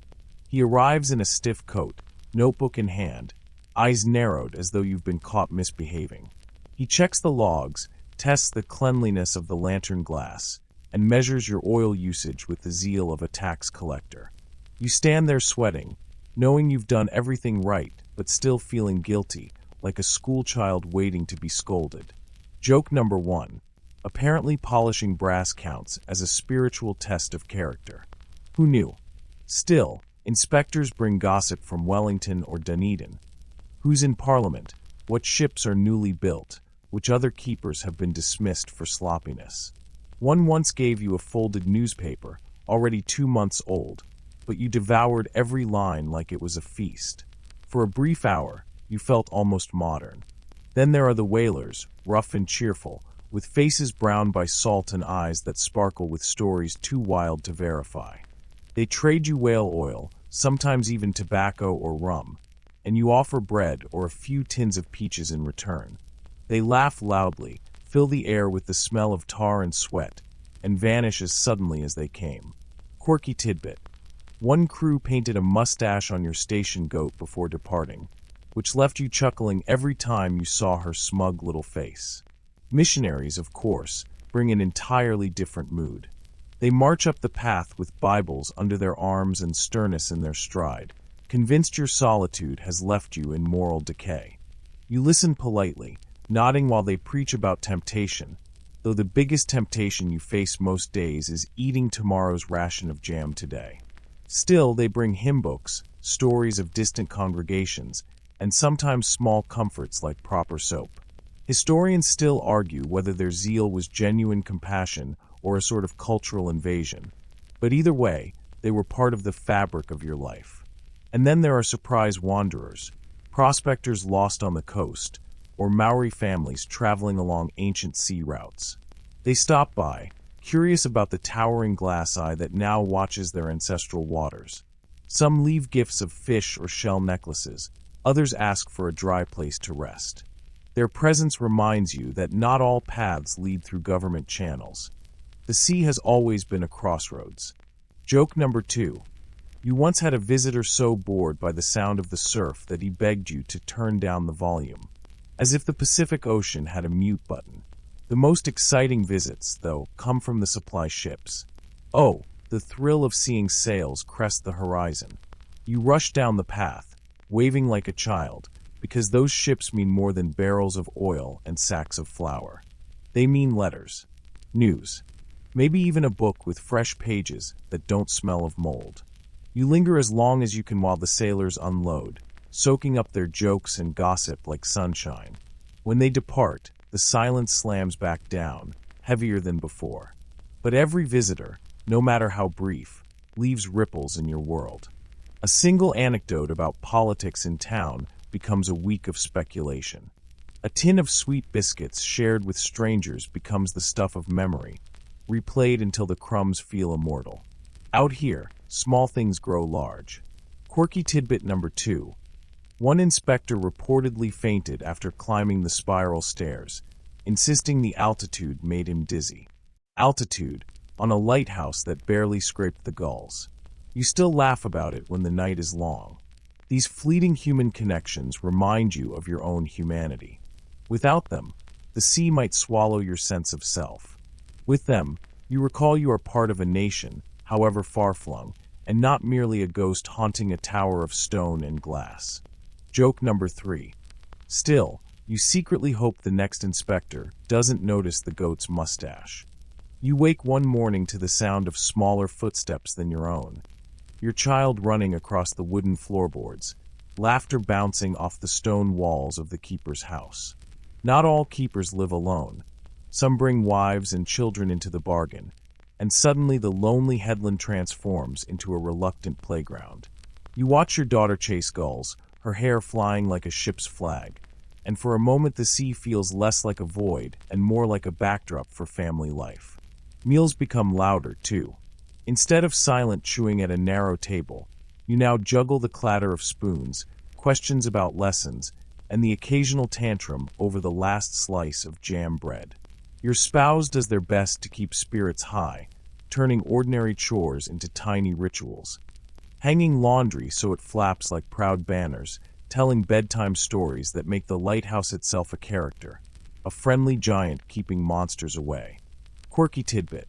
He arrives in a stiff coat, notebook in hand, eyes narrowed as though you've been caught misbehaving. He checks the logs, tests the cleanliness of the lantern glass, and measures your oil usage with the zeal of a tax collector. You stand there sweating, knowing you've done everything right, but still feeling guilty, like a schoolchild waiting to be scolded. Joke number 1. Apparently polishing brass counts as a spiritual test of character. Who knew? Still, inspectors bring gossip from Wellington or Dunedin. Who's in Parliament? What ships are newly built? Which other keepers have been dismissed for sloppiness? One once gave you a folded newspaper, already 2 months old, but you devoured every line like it was a feast. For a brief hour, you felt almost modern. Then there are the whalers, rough and cheerful, with faces browned by salt and eyes that sparkle with stories too wild to verify. They trade you whale oil, sometimes even tobacco or rum, and you offer bread or a few tins of peaches in return. They laugh loudly, fill the air with the smell of tar and sweat, and vanish as suddenly as they came. Quirky tidbit. One crew painted a mustache on your station goat before departing, which left you chuckling every time you saw her smug little face. Missionaries, of course, bring an entirely different mood. They march up the path with Bibles under their arms and sternness in their stride, convinced your solitude has left you in moral decay. You listen politely, nodding while they preach about temptation, though the biggest temptation you face most days is eating tomorrow's ration of jam today. Still, they bring hymn books, stories of distant congregations, and sometimes small comforts like proper soap. Historians still argue whether their zeal was genuine compassion or a sort of cultural invasion, but either way, they were part of the fabric of your life. And then there are surprise wanderers, prospectors lost on the coast, or Maori families traveling along ancient sea routes. They stop by, curious about the towering glass eye that now watches their ancestral waters. Some leave gifts of fish or shell necklaces, others ask for a dry place to rest. Their presence reminds you that not all paths lead through government channels. The sea has always been a crossroads. Joke number 2. You once had a visitor so bored by the sound of the surf that he begged you to turn down the volume, as if the Pacific Ocean had a mute button. The most exciting visits, though, come from the supply ships. Oh, the thrill of seeing sails crest the horizon. You rush down the path, waving like a child, because those ships mean more than barrels of oil and sacks of flour. They mean letters, news, maybe even a book with fresh pages that don't smell of mold. You linger as long as you can while the sailors unload, soaking up their jokes and gossip like sunshine. When they depart, the silence slams back down, heavier than before. But every visitor, no matter how brief, leaves ripples in your world. A single anecdote about politics in town becomes a week of speculation. A tin of sweet biscuits shared with strangers becomes the stuff of memory, replayed until the crumbs feel immortal. Out here, small things grow large. Quirky tidbit number 2. One inspector reportedly fainted after climbing the spiral stairs, insisting the altitude made him dizzy. Altitude, on a lighthouse that barely scraped the gulls. You still laugh about it when the night is long. These fleeting human connections remind you of your own humanity. Without them, the sea might swallow your sense of self. With them, you recall you are part of a nation, however far-flung, and not merely a ghost haunting a tower of stone and glass. Joke number 3. Still, you secretly hope the next inspector doesn't notice the goat's mustache. You wake one morning to the sound of smaller footsteps than your own. Your child running across the wooden floorboards, laughter bouncing off the stone walls of the keeper's house. Not all keepers live alone. Some bring wives and children into the bargain, and suddenly the lonely headland transforms into a reluctant playground. You watch your daughter chase gulls, her hair flying like a ship's flag, and for a moment the sea feels less like a void and more like a backdrop for family life. Meals become louder, too. Instead of silent chewing at a narrow table, you now juggle the clatter of spoons, questions about lessons, and the occasional tantrum over the last slice of jam bread. Your spouse does their best to keep spirits high, turning ordinary chores into tiny rituals. Hanging laundry so it flaps like proud banners, telling bedtime stories that make the lighthouse itself a character, a friendly giant keeping monsters away. Quirky tidbit.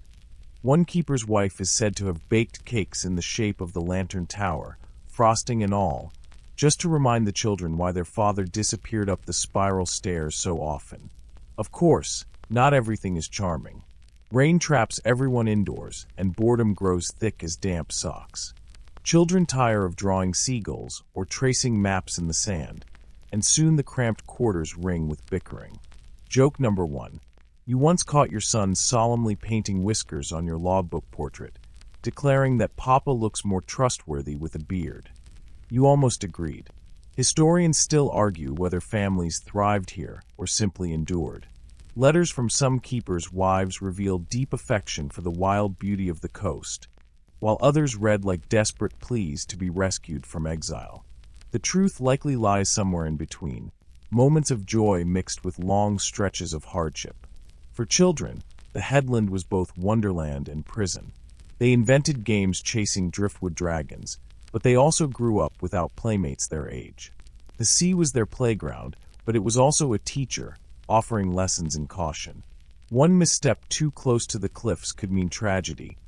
One keeper's wife is said to have baked cakes in the shape of the lantern tower, frosting and all, just to remind the children why their father disappeared up the spiral stairs so often. Of course, not everything is charming. Rain traps everyone indoors, and boredom grows thick as damp socks. Children tire of drawing seagulls or tracing maps in the sand, and soon the cramped quarters ring with bickering. Joke number 1. You once caught your son solemnly painting whiskers on your logbook portrait, declaring that Papa looks more trustworthy with a beard. You almost agreed. Historians still argue whether families thrived here or simply endured. Letters from some keepers' wives reveal deep affection for the wild beauty of the coast, while others read like desperate pleas to be rescued from exile. The truth likely lies somewhere in between, moments of joy mixed with long stretches of hardship. For children, the headland was both wonderland and prison. They invented games chasing driftwood dragons, but they also grew up without playmates their age. The sea was their playground, but it was also a teacher, offering lessons in caution. One misstep too close to the cliffs could mean tragedy,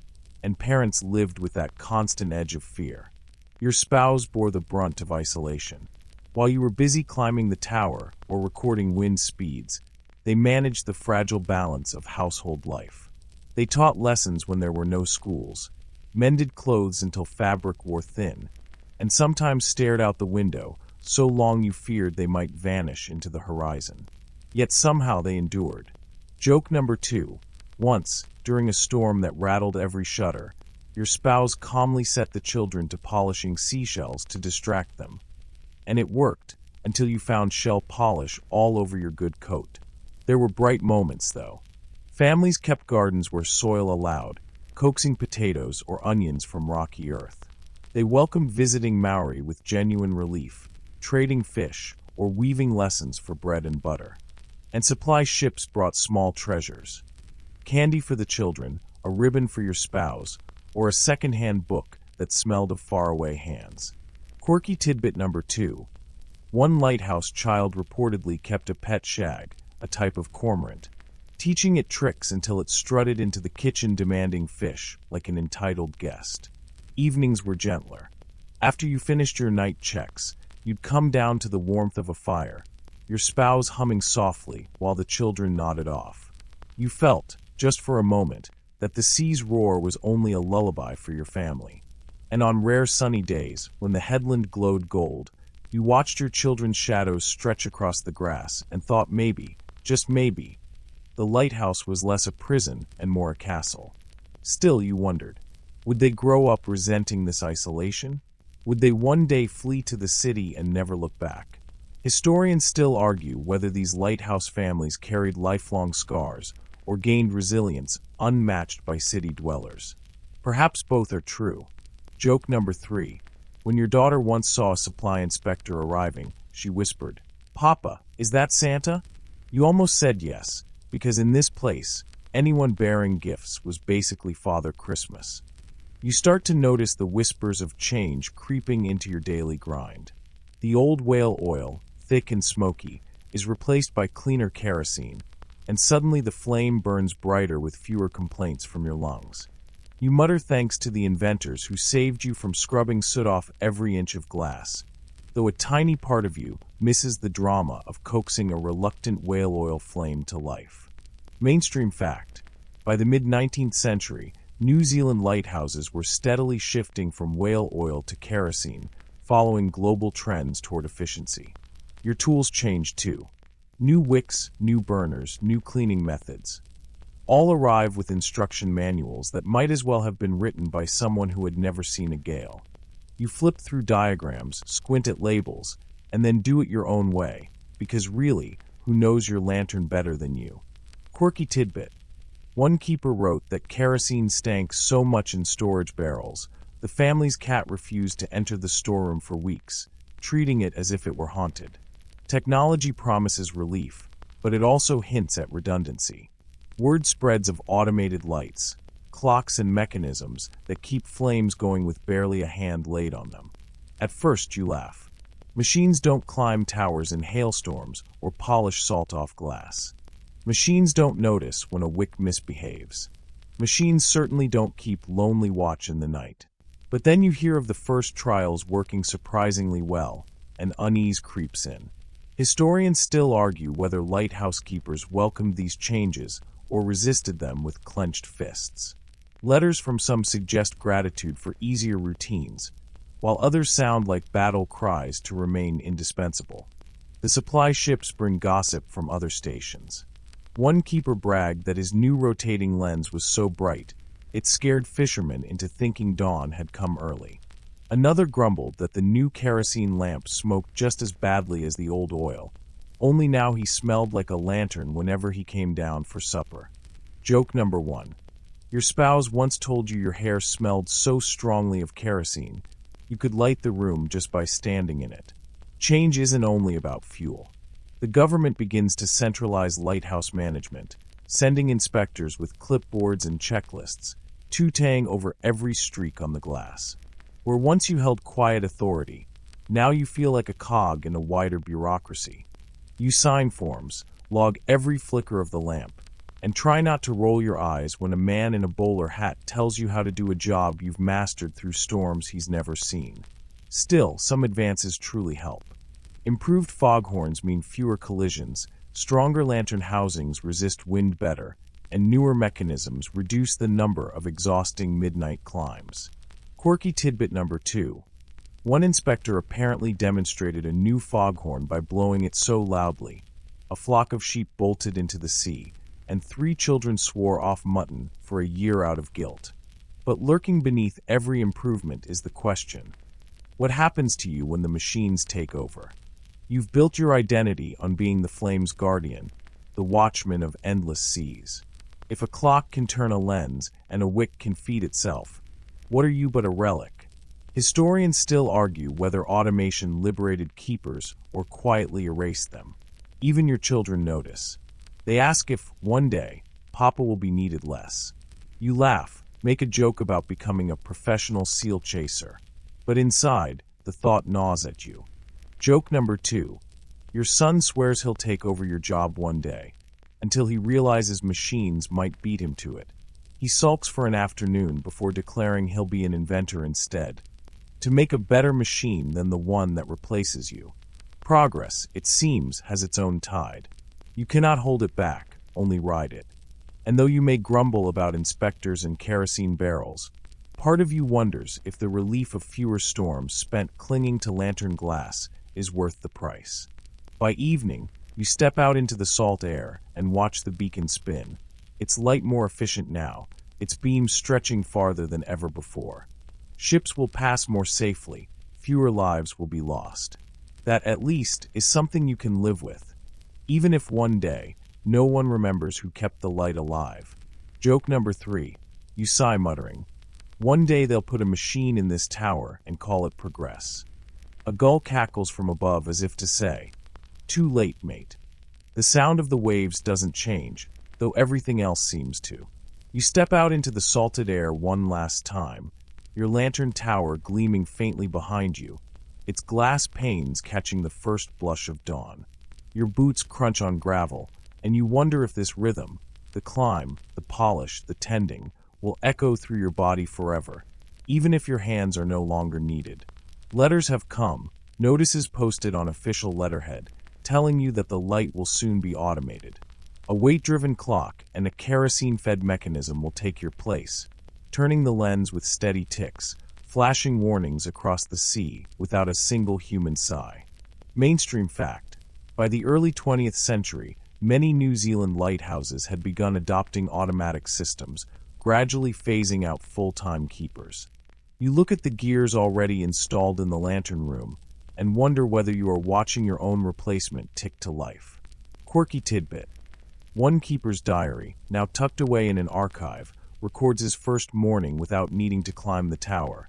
and parents lived with that constant edge of fear. Your spouse bore the brunt of isolation. While you were busy climbing the tower or recording wind speeds, they managed the fragile balance of household life. They taught lessons when there were no schools, mended clothes until fabric wore thin, and sometimes stared out the window so long you feared they might vanish into the horizon. Yet somehow they endured. Joke number 2. Once, during a storm that rattled every shutter, your spouse calmly set the children to polishing seashells to distract them. And it worked, until you found shell polish all over your good coat. There were bright moments, though. Families kept gardens where soil allowed, coaxing potatoes or onions from rocky earth. They welcomed visiting Maori with genuine relief, trading fish or weaving lessons for bread and butter. And supply ships brought small treasures. Candy for the children, a ribbon for your spouse, or a second-hand book that smelled of faraway hands. Quirky tidbit number 2. One lighthouse child reportedly kept a pet shag, a type of cormorant, teaching it tricks until it strutted into the kitchen demanding fish like an entitled guest. Evenings were gentler. After you finished your night checks, you'd come down to the warmth of a fire, your spouse humming softly while the children nodded off. You felt, just for a moment, that the sea's roar was only a lullaby for your family. And on rare sunny days, when the headland glowed gold, you watched your children's shadows stretch across the grass and thought maybe, just maybe, the lighthouse was less a prison and more a castle. Still, you wondered, would they grow up resenting this isolation? Would they one day flee to the city and never look back? Historians still argue whether these lighthouse families carried lifelong scars or gained resilience unmatched by city dwellers. Perhaps both are true. Joke number 3. When your daughter once saw a supply inspector arriving, she whispered, "Papa, is that Santa?" You almost said yes, because in this place, anyone bearing gifts was basically Father Christmas. You start to notice the whispers of change creeping into your daily grind. The old whale oil, thick and smoky, is replaced by cleaner kerosene, and suddenly the flame burns brighter with fewer complaints from your lungs. You mutter thanks to the inventors who saved you from scrubbing soot off every inch of glass, though a tiny part of you misses the drama of coaxing a reluctant whale oil flame to life. Mainstream fact: by the mid-19th century, New Zealand lighthouses were steadily shifting from whale oil to kerosene, following global trends toward efficiency. Your tools changed too. New wicks, new burners, new cleaning methods. All arrive with instruction manuals that might as well have been written by someone who had never seen a gale. You flip through diagrams, squint at labels, and then do it your own way, because really, who knows your lantern better than you? Quirky tidbit. One keeper wrote that kerosene stank so much in storage barrels, the family's cat refused to enter the storeroom for weeks, treating it as if it were haunted. Technology promises relief, but it also hints at redundancy. Word spreads of automated lights, clocks and mechanisms that keep flames going with barely a hand laid on them. At first you laugh. Machines don't climb towers in hailstorms or polish salt off glass. Machines don't notice when a wick misbehaves. Machines certainly don't keep lonely watch in the night. But then you hear of the first trials working surprisingly well, and unease creeps in. Historians still argue whether lighthouse keepers welcomed these changes or resisted them with clenched fists. Letters from some suggest gratitude for easier routines, while others sound like battle cries to remain indispensable. The supply ships bring gossip from other stations. One keeper bragged that his new rotating lens was so bright, it scared fishermen into thinking dawn had come early. Another grumbled that the new kerosene lamp smoked just as badly as the old oil, only now he smelled like a lantern whenever he came down for supper. Joke number 1. Your spouse once told you your hair smelled so strongly of kerosene, you could light the room just by standing in it. Change isn't only about fuel. The government begins to centralize lighthouse management, sending inspectors with clipboards and checklists, tutaying over every streak on the glass. Where once you held quiet authority, now you feel like a cog in a wider bureaucracy. You sign forms, log every flicker of the lamp, and try not to roll your eyes when a man in a bowler hat tells you how to do a job you've mastered through storms he's never seen. Still, some advances truly help. Improved foghorns mean fewer collisions, stronger lantern housings resist wind better, and newer mechanisms reduce the number of exhausting midnight climbs. Quirky tidbit number 2. One inspector apparently demonstrated a new foghorn by blowing it so loudly, a flock of sheep bolted into the sea, and 3 children swore off mutton for a year out of guilt. But lurking beneath every improvement is the question: what happens to you when the machines take over? You've built your identity on being the flame's guardian, the watchman of endless seas. If a clock can turn a lens and a wick can feed itself, what are you but a relic? Historians still argue whether automation liberated keepers or quietly erased them. Even your children notice. They ask if, one day, Papa will be needed less. You laugh, make a joke about becoming a professional seal chaser. But inside, the thought gnaws at you. Joke number 2. Your son swears he'll take over your job one day, until he realizes machines might beat him to it. He sulks for an afternoon before declaring he'll be an inventor instead, to make a better machine than the one that replaces you. Progress, it seems, has its own tide. You cannot hold it back, only ride it. And though you may grumble about inspectors and kerosene barrels, part of you wonders if the relief of fewer storms spent clinging to lantern glass is worth the price. By evening, You step out into the salt air and watch the beacon spin. Its light more efficient now, its beams stretching farther than ever before. Ships will pass more safely, fewer lives will be lost. That, at least, is something you can live with. Even if one day, no one remembers who kept the light alive. Joke number 3. You sigh, muttering. One day they'll put a machine in this tower and call it progress. A gull cackles from above as if to say, "Too late, mate." The sound of the waves doesn't change, though everything else seems to. You step out into the salted air one last time, your lantern tower gleaming faintly behind you, its glass panes catching the first blush of dawn. Your boots crunch on gravel, and you wonder if this rhythm, the climb, the polish, the tending, will echo through your body forever, even if your hands are no longer needed. Letters have come, notices posted on official letterhead, telling you that the light will soon be automated. A weight-driven clock and a kerosene-fed mechanism will take your place, turning the lens with steady ticks, flashing warnings across the sea without a single human sigh. Mainstream fact: by the early 20th century, many New Zealand lighthouses had begun adopting automatic systems, gradually phasing out full-time keepers. You look at the gears already installed in the lantern room and wonder whether you are watching your own replacement tick to life. Quirky tidbit: one keeper's diary, now tucked away in an archive, records his first morning without needing to climb the tower.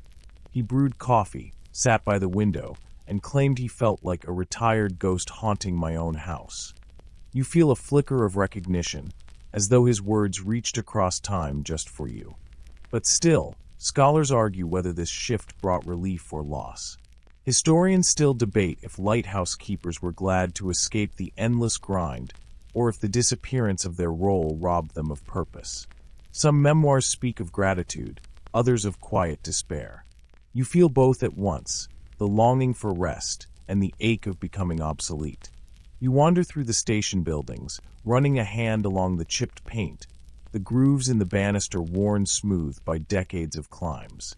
He brewed coffee, sat by the window, and claimed he felt like a retired ghost haunting my own house. You feel a flicker of recognition, as though his words reached across time just for you. But still, scholars argue whether this shift brought relief or loss. Historians still debate if lighthouse keepers were glad to escape the endless grind, or if the disappearance of their role robbed them of purpose. Some memoirs speak of gratitude, others of quiet despair. You feel both at once, the longing for rest and the ache of becoming obsolete. You wander through the station buildings, running a hand along the chipped paint, the grooves in the banister worn smooth by decades of climbs.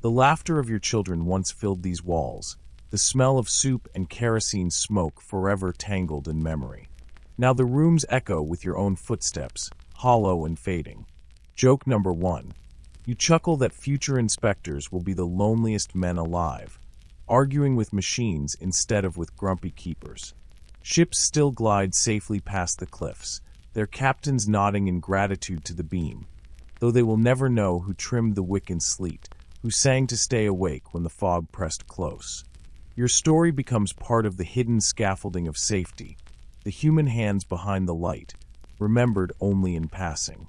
The laughter of your children once filled these walls, the smell of soup and kerosene smoke forever tangled in memory. Now the rooms echo with your own footsteps, hollow and fading. Joke number 1. You chuckle that future inspectors will be the loneliest men alive, arguing with machines instead of with grumpy keepers. Ships still glide safely past the cliffs, their captains nodding in gratitude to the beam, though they will never know who trimmed the wick in sleet, who sang to stay awake when the fog pressed close. Your story becomes part of the hidden scaffolding of safety, the human hands behind the light, remembered only in passing.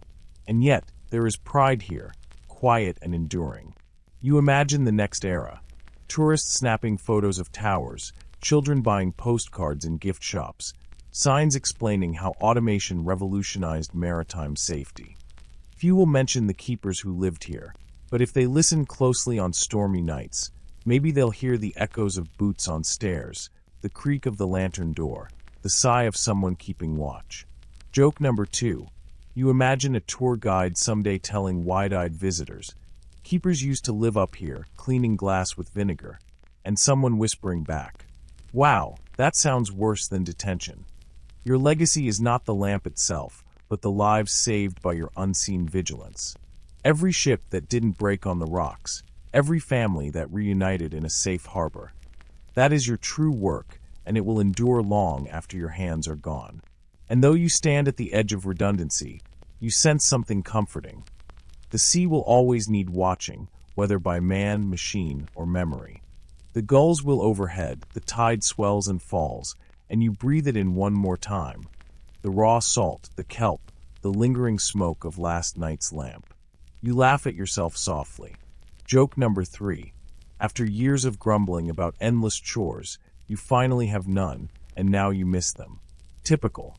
And yet, there is pride here, quiet and enduring. You imagine the next era, tourists snapping photos of towers, children buying postcards in gift shops, signs explaining how automation revolutionized maritime safety. Few will mention the keepers who lived here, but if they listen closely on stormy nights, maybe they'll hear the echoes of boots on stairs, the creak of the lantern door, the sigh of someone keeping watch. Joke number 2. You imagine a tour guide someday telling wide-eyed visitors, "Keepers used to live up here, cleaning glass with vinegar," and someone whispering back, "Wow, that sounds worse than detention." Your legacy is not the lamp itself, but the lives saved by your unseen vigilance. Every ship that didn't break on the rocks, every family that reunited in a safe harbor. That is your true work, and it will endure long after your hands are gone. And though you stand at the edge of redundancy, you sense something comforting. The sea will always need watching, whether by man, machine, or memory. The gulls will overhead, the tide swells and falls, and you breathe it in one more time. The raw salt, the kelp, the lingering smoke of last night's lamp. You laugh at yourself softly. Joke number 3. After years of grumbling about endless chores, you finally have none, and now you miss them. Typical.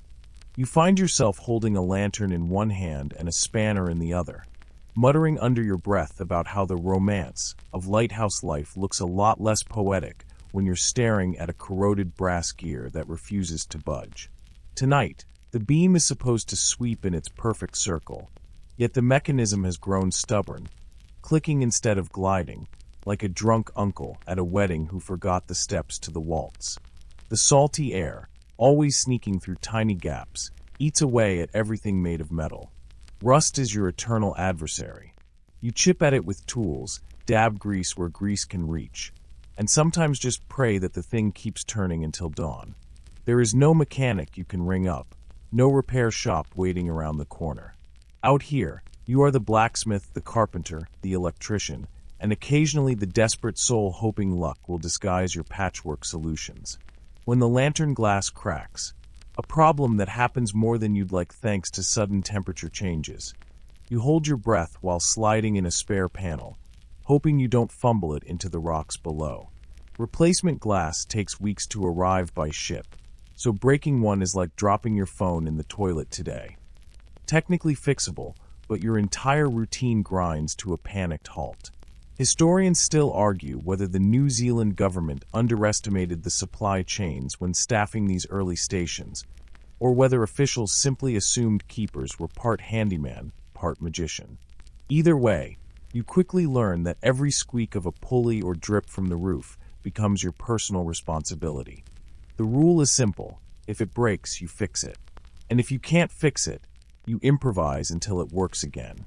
You find yourself holding a lantern in one hand and a spanner in the other, muttering under your breath about how the romance of lighthouse life looks a lot less poetic when you're staring at a corroded brass gear that refuses to budge. Tonight, the beam is supposed to sweep in its perfect circle, yet the mechanism has grown stubborn, clicking instead of gliding, like a drunk uncle at a wedding who forgot the steps to the waltz. The salty air, always sneaking through tiny gaps, eats away at everything made of metal. Rust is your eternal adversary. You chip at it with tools, dab grease where grease can reach, and sometimes just pray that the thing keeps turning until dawn. There is no mechanic you can ring up, no repair shop waiting around the corner. Out here, you are the blacksmith, the carpenter, the electrician, and occasionally the desperate soul hoping luck will disguise your patchwork solutions. When the lantern glass cracks, a problem that happens more than you'd like thanks to sudden temperature changes, you hold your breath while sliding in a spare panel, hoping you don't fumble it into the rocks below. Replacement glass takes weeks to arrive by ship, so breaking one is like dropping your phone in the toilet today. Technically fixable, but your entire routine grinds to a panicked halt. Historians still argue whether the New Zealand government underestimated the supply chains when staffing these early stations, or whether officials simply assumed keepers were part handyman, part magician. Either way, you quickly learn that every squeak of a pulley or drip from the roof becomes your personal responsibility. The rule is simple: if it breaks, you fix it. And if you can't fix it, you improvise until it works again.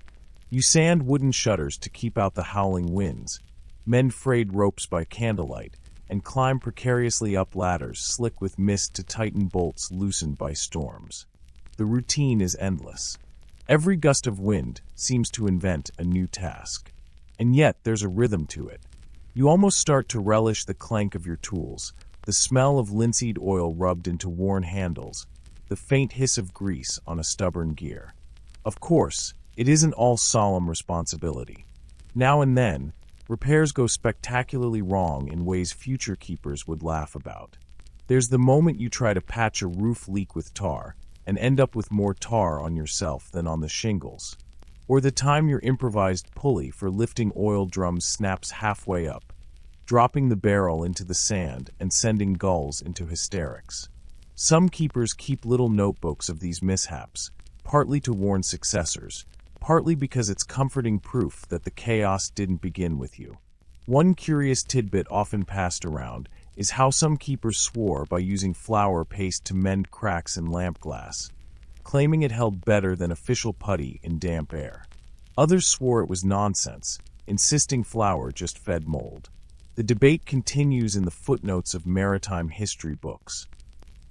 You sand wooden shutters to keep out the howling winds, mend frayed ropes by candlelight, and climb precariously up ladders slick with mist to tighten bolts loosened by storms. The routine is endless. Every gust of wind seems to invent a new task. And yet there's a rhythm to it. You almost start to relish the clank of your tools, the smell of linseed oil rubbed into worn handles, the faint hiss of grease on a stubborn gear. Of course, it isn't all solemn responsibility. Now and then, repairs go spectacularly wrong in ways future keepers would laugh about. There's the moment you try to patch a roof leak with tar and end up with more tar on yourself than on the shingles. Or the time your improvised pulley for lifting oil drums snaps halfway up, dropping the barrel into the sand and sending gulls into hysterics. Some keepers keep little notebooks of these mishaps, partly to warn successors, partly because it's comforting proof that the chaos didn't begin with you. One curious tidbit often passed around is how some keepers swore by using flour paste to mend cracks in lamp glass, claiming it held better than official putty in damp air. Others swore it was nonsense, insisting flour just fed mold. The debate continues in the footnotes of maritime history books.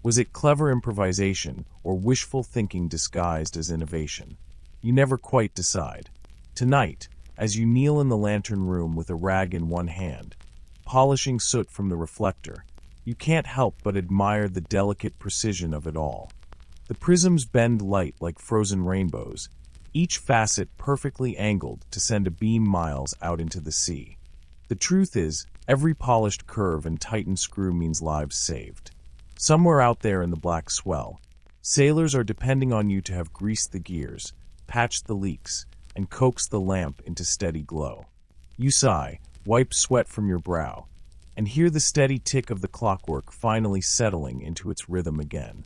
Was it clever improvisation or wishful thinking disguised as innovation? You never quite decide. Tonight, as you kneel in the lantern room with a rag in one hand, polishing soot from the reflector, you can't help but admire the delicate precision of it all. The prisms bend light like frozen rainbows, each facet perfectly angled to send a beam miles out into the sea. The truth is, every polished curve and tightened screw means lives saved. Somewhere out there in the black swell, sailors are depending on you to have greased the gears, patched the leaks, and coaxed the lamp into steady glow. You sigh, wipe sweat from your brow, and hear the steady tick of the clockwork finally settling into its rhythm again.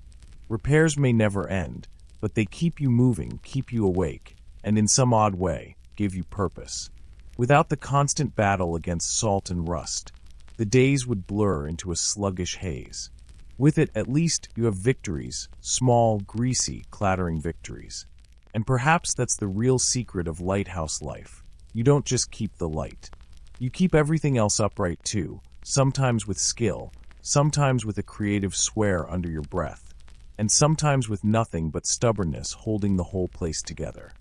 Repairs may never end, but they keep you moving, keep you awake, and in some odd way, give you purpose. Without the constant battle against salt and rust, the days would blur into a sluggish haze. With it, at least, you have victories, small, greasy, clattering victories. And perhaps that's the real secret of lighthouse life. You don't just keep the light. You keep everything else upright too, sometimes with skill, sometimes with a creative swear under your breath, and sometimes with nothing but stubbornness holding the whole place together.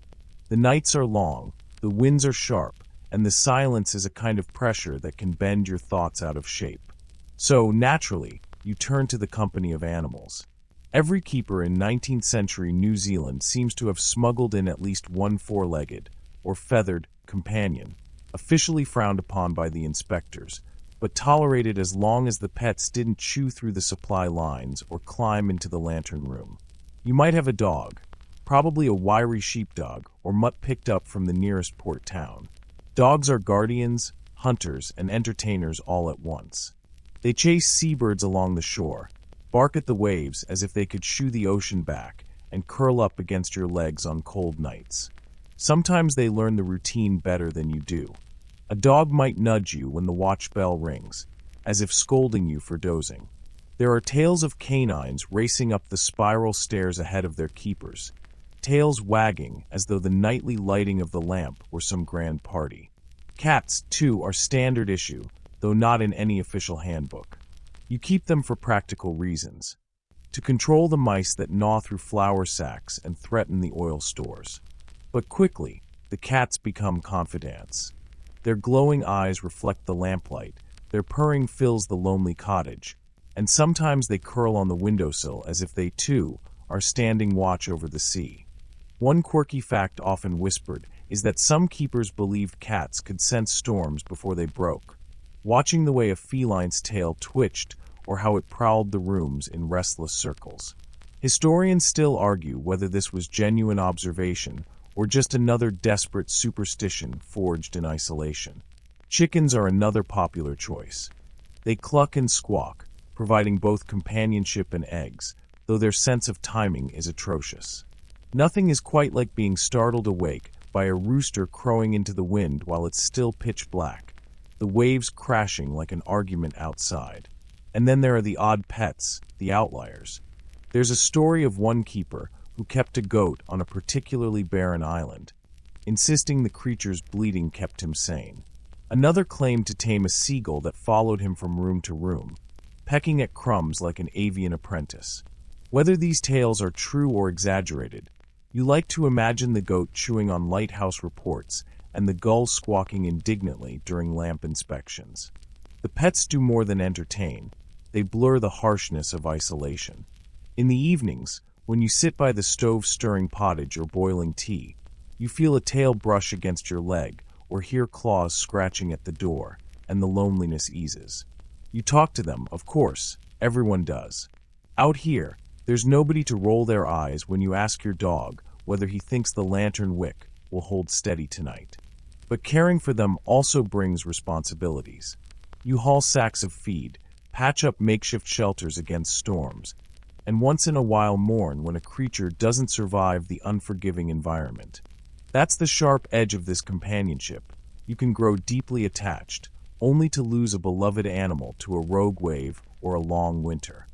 The nights are long, the winds are sharp, and the silence is a kind of pressure that can bend your thoughts out of shape. So, naturally, you turn to the company of animals. Every keeper in 19th century New Zealand seems to have smuggled in at least one four-legged, or feathered, companion, officially frowned upon by the inspectors, but tolerated as long as the pets didn't chew through the supply lines or climb into the lantern room. You might have a dog, probably a wiry sheepdog or mutt picked up from the nearest port town. Dogs are guardians, hunters, and entertainers all at once. They chase seabirds along the shore, bark at the waves as if they could shoo the ocean back, and curl up against your legs on cold nights. Sometimes they learn the routine better than you do. A dog might nudge you when the watch bell rings, as if scolding you for dozing. There are tales of canines racing up the spiral stairs ahead of their keepers, tails wagging as though the nightly lighting of the lamp were some grand party. Cats, too, are standard issue, though not in any official handbook. You keep them for practical reasons. To control the mice that gnaw through flour sacks and threaten the oil stores. But quickly, the cats become confidants. Their glowing eyes reflect the lamplight, their purring fills the lonely cottage, and sometimes they curl on the windowsill as if they, too, are standing watch over the sea. One quirky fact often whispered is that some keepers believed cats could sense storms before they broke, watching the way a feline's tail twitched or how it prowled the rooms in restless circles. Historians still argue whether this was genuine observation or just another desperate superstition forged in isolation. Chickens are another popular choice. They cluck and squawk, providing both companionship and eggs, though their sense of timing is atrocious. Nothing is quite like being startled awake by a rooster crowing into the wind while it's still pitch black, the waves crashing like an argument outside. And then there are the odd pets, the outliers. There's a story of one keeper who kept a goat on a particularly barren island, insisting the creature's bleating kept him sane. Another claimed to tame a seagull that followed him from room to room, pecking at crumbs like an avian apprentice. Whether these tales are true or exaggerated, you like to imagine the goat chewing on lighthouse reports and the gull squawking indignantly during lamp inspections. The pets do more than entertain. They blur the harshness of isolation. In the evenings, when you sit by the stove stirring pottage or boiling tea, you feel a tail brush against your leg or hear claws scratching at the door, and the loneliness eases. You talk to them, of course. Everyone does. Out here, there's nobody to roll their eyes when you ask your dog whether he thinks the lantern wick will hold steady tonight. But caring for them also brings responsibilities. You haul sacks of feed, patch up makeshift shelters against storms, and once in a while mourn when a creature doesn't survive the unforgiving environment. That's the sharp edge of this companionship. You can grow deeply attached, only to lose a beloved animal to a rogue wave or a long winter.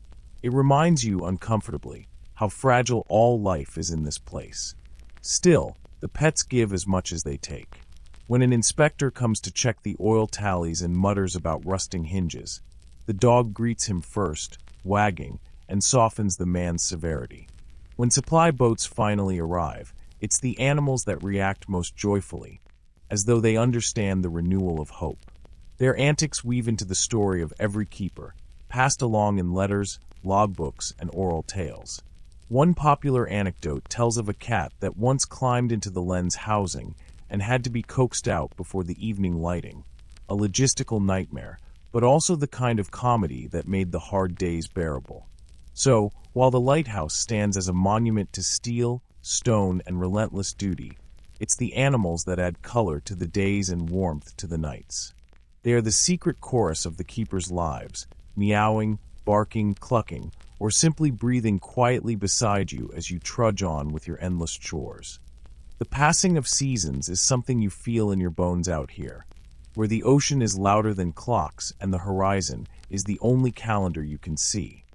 It reminds you uncomfortably how fragile all life is in this place. Still, the pets give as much as they take. When an inspector comes to check the oil tallies and mutters about rusting hinges, the dog greets him first, wagging, and softens the man's severity. When supply boats finally arrive, it's the animals that react most joyfully, as though they understand the renewal of hope. Their antics weave into the story of every keeper, passed along in letters, logbooks, and oral tales. One popular anecdote tells of a cat that once climbed into the len's housing and had to be coaxed out before the evening lighting, a logistical nightmare, but also the kind of comedy that made the hard days bearable. So, while the lighthouse stands as a monument to steel, stone, and relentless duty, it's the animals that add color to the days and warmth to the nights. They are the secret chorus of the keepers' lives, meowing, barking, clucking, or simply breathing quietly beside you as you trudge on with your endless chores. The passing of seasons is something you feel in your bones out here, where the ocean is louder than clocks and the horizon is the only calendar you can see.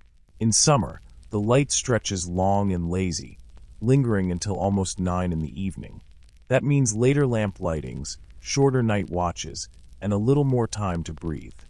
In summer, the light stretches long and lazy, lingering until almost 9 in the evening. That means later lamp lightings, shorter night watches, and a little more time to breathe.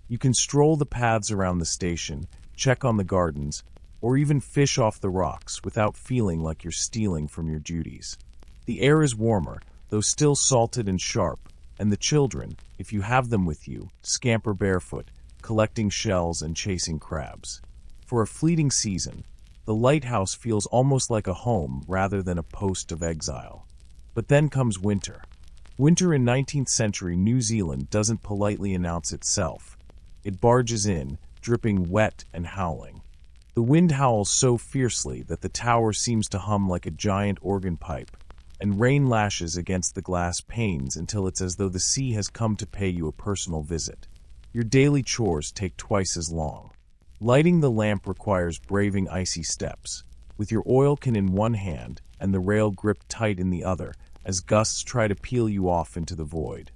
You can stroll the paths around the station, check on the gardens, or even fish off the rocks without feeling like you're stealing from your duties. The air is warmer, though still salted and sharp, and the children, if you have them with you, scamper barefoot, collecting shells and chasing crabs. For a fleeting season, the lighthouse feels almost like a home rather than a post of exile. But then comes winter. Winter in 19th century New Zealand doesn't politely announce itself. It barges in, dripping wet and howling. The wind howls so fiercely that the tower seems to hum like a giant organ pipe, and rain lashes against the glass panes until it's as though the sea has come to pay you a personal visit. Your daily chores take twice as long. Lighting the lamp requires braving icy steps, with your oil can in one hand and the rail gripped tight in the other as gusts try to peel you off into the void.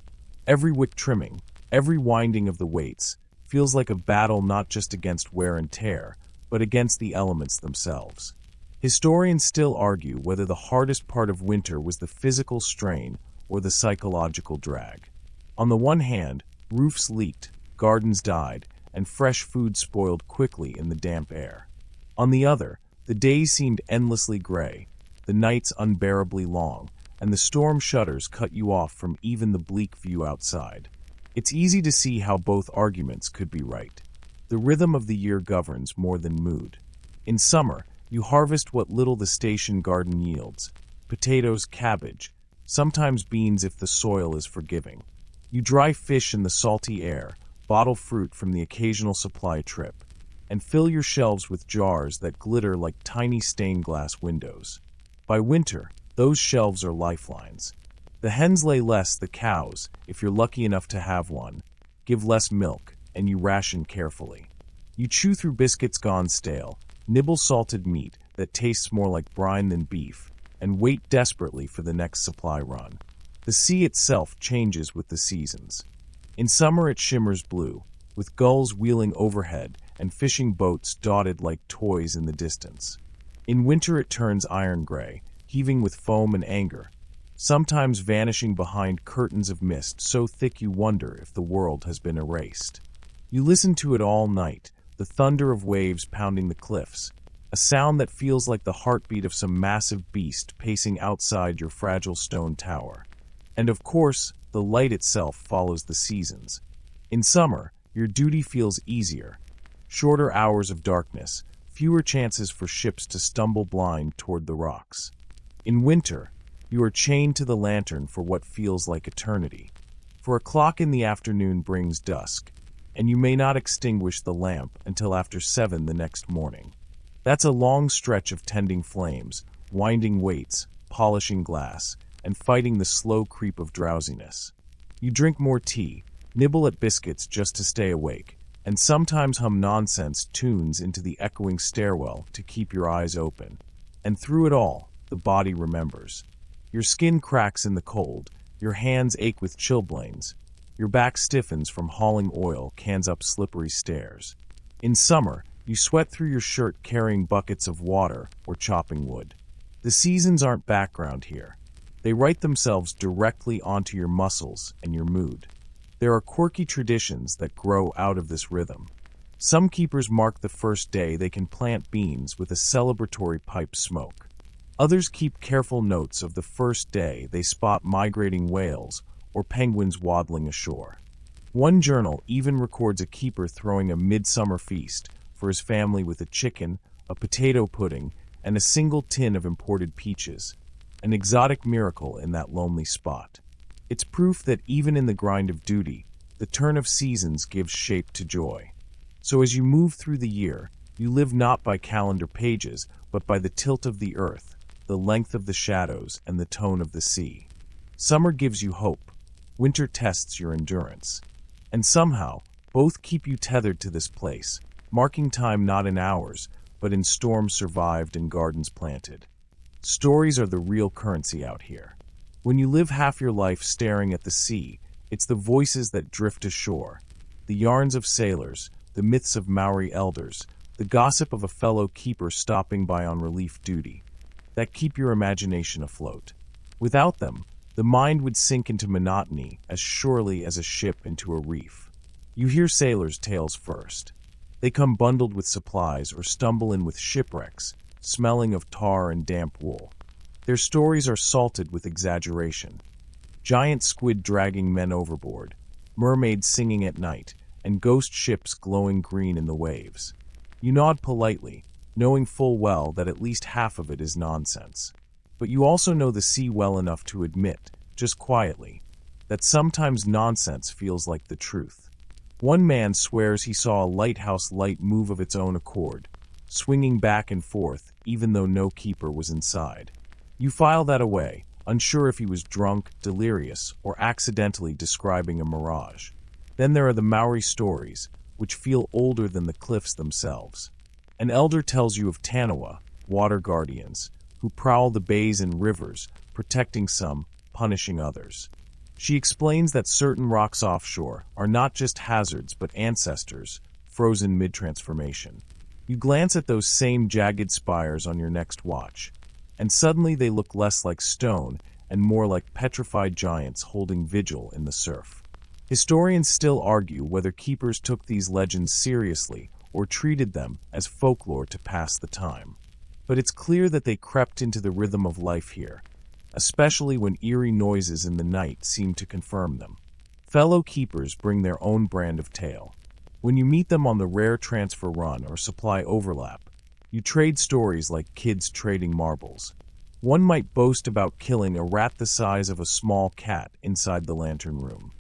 Every wick trimming, every winding of the weights, feels like a battle not just against wear and tear, but against the elements themselves. Historians still argue whether the hardest part of winter was the physical strain or the psychological drag. On the one hand, roofs leaked, gardens died, and fresh food spoiled quickly in the damp air. On the other, the days seemed endlessly gray, the nights unbearably long, and the storm shutters cut you off from even the bleak view outside. It's easy to see how both arguments could be right. The rhythm of the year governs more than mood. In summer, you harvest what little the station garden yields: potatoes, cabbage, sometimes beans if the soil is forgiving. You dry fish in the salty air, bottle fruit from the occasional supply trip, and fill your shelves with jars that glitter like tiny stained glass windows. By winter, those shelves are lifelines. The hens lay less, the cows, if you're lucky enough to have one, give less milk, and you ration carefully. You chew through biscuits gone stale, nibble salted meat that tastes more like brine than beef, and wait desperately for the next supply run. The sea itself changes with the seasons. In summer it shimmers blue, with gulls wheeling overhead and fishing boats dotted like toys in the distance. In winter it turns iron gray, heaving with foam and anger, sometimes vanishing behind curtains of mist so thick you wonder if the world has been erased. You listen to it all night, the thunder of waves pounding the cliffs, a sound that feels like the heartbeat of some massive beast pacing outside your fragile stone tower. And of course, the light itself follows the seasons. In summer, your duty feels easier. Shorter hours of darkness, fewer chances for ships to stumble blind toward the rocks. In winter, you are chained to the lantern for what feels like eternity. For a clock in the afternoon brings dusk, and you may not extinguish the lamp until after 7 the next morning. That's a long stretch of tending flames, winding weights, polishing glass, and fighting the slow creep of drowsiness. You drink more tea, nibble at biscuits just to stay awake, and sometimes hum nonsense tunes into the echoing stairwell to keep your eyes open. And through it all, the body remembers. Your skin cracks in the cold, your hands ache with chilblains, your back stiffens from hauling oil cans up slippery stairs. In summer, you sweat through your shirt carrying buckets of water or chopping wood. The seasons aren't background here. They write themselves directly onto your muscles and your mood. There are quirky traditions that grow out of this rhythm. Some keepers mark the first day they can plant beans with a celebratory pipe smoke. Others keep careful notes of the first day they spot migrating whales or penguins waddling ashore. One journal even records a keeper throwing a midsummer feast for his family with a chicken, a potato pudding, and a single tin of imported peaches, an exotic miracle in that lonely spot. It's proof that even in the grind of duty, the turn of seasons gives shape to joy. So as you move through the year, you live not by calendar pages, but by the tilt of the earth, the length of the shadows, and the tone of the sea. Summer gives you hope. Winter tests your endurance. And somehow, both keep you tethered to this place, marking time not in hours, but in storms survived and gardens planted. Stories are the real currency out here. When you live half your life staring at the sea, it's the voices that drift ashore, the yarns of sailors, the myths of Maori elders, the gossip of a fellow keeper stopping by on relief duty, that keep your imagination afloat. Without them, the mind would sink into monotony as surely as a ship into a reef. You hear sailors' tales first. They come bundled with supplies or stumble in with shipwrecks, smelling of tar and damp wool. Their stories are salted with exaggeration. Giant squid dragging men overboard, mermaids singing at night, and ghost ships glowing green in the waves. You nod politely, knowing full well that at least half of it is nonsense. But you also know the sea well enough to admit, just quietly, that sometimes nonsense feels like the truth. One man swears he saw a lighthouse light move of its own accord, swinging back and forth even though no keeper was inside. You file that away, unsure if he was drunk, delirious, or accidentally describing a mirage. Then there are the Maori stories, which feel older than the cliffs themselves. An elder tells you of Tanawa, water guardians, who prowl the bays and rivers, protecting some, punishing others. She explains that certain rocks offshore are not just hazards but ancestors, frozen mid-transformation. You glance at those same jagged spires on your next watch, and suddenly they look less like stone and more like petrified giants holding vigil in the surf. Historians still argue whether keepers took these legends seriously or treated them as folklore to pass the time. But it's clear that they crept into the rhythm of life here, especially when eerie noises in the night seem to confirm them. Fellow keepers bring their own brand of tale. When you meet them on the rare transfer run or supply overlap, you trade stories like kids trading marbles. One might boast about killing a rat the size of a small cat inside the lantern room.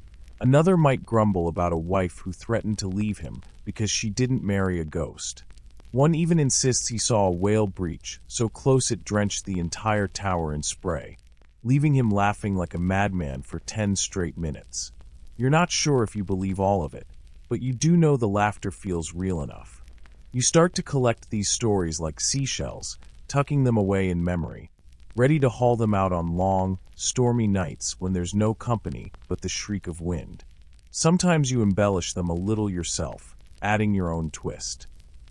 Another might grumble about a wife who threatened to leave him because she didn't marry a ghost. One even insists he saw a whale breach so close it drenched the entire tower in spray, leaving him laughing like a madman for 10 straight minutes. You're not sure if you believe all of it, but you do know the laughter feels real enough. You start to collect these stories like seashells, tucking them away in memory, ready to haul them out on long, stormy nights when there's no company but the shriek of wind. Sometimes you embellish them a little yourself, adding your own twist.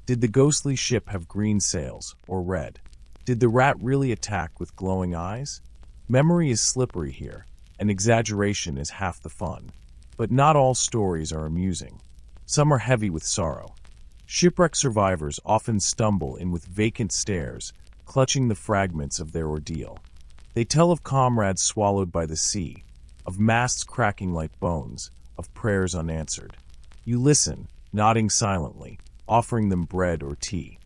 Did the ghostly ship have green sails or red? Did the rat really attack with glowing eyes? Memory is slippery here, and exaggeration is half the fun. But not all stories are amusing. Some are heavy with sorrow. Shipwreck survivors often stumble in with vacant stares, clutching the fragments of their ordeal. They tell of comrades swallowed by the sea, of masts cracking like bones, of prayers unanswered. You listen, nodding silently, offering them bread or tea.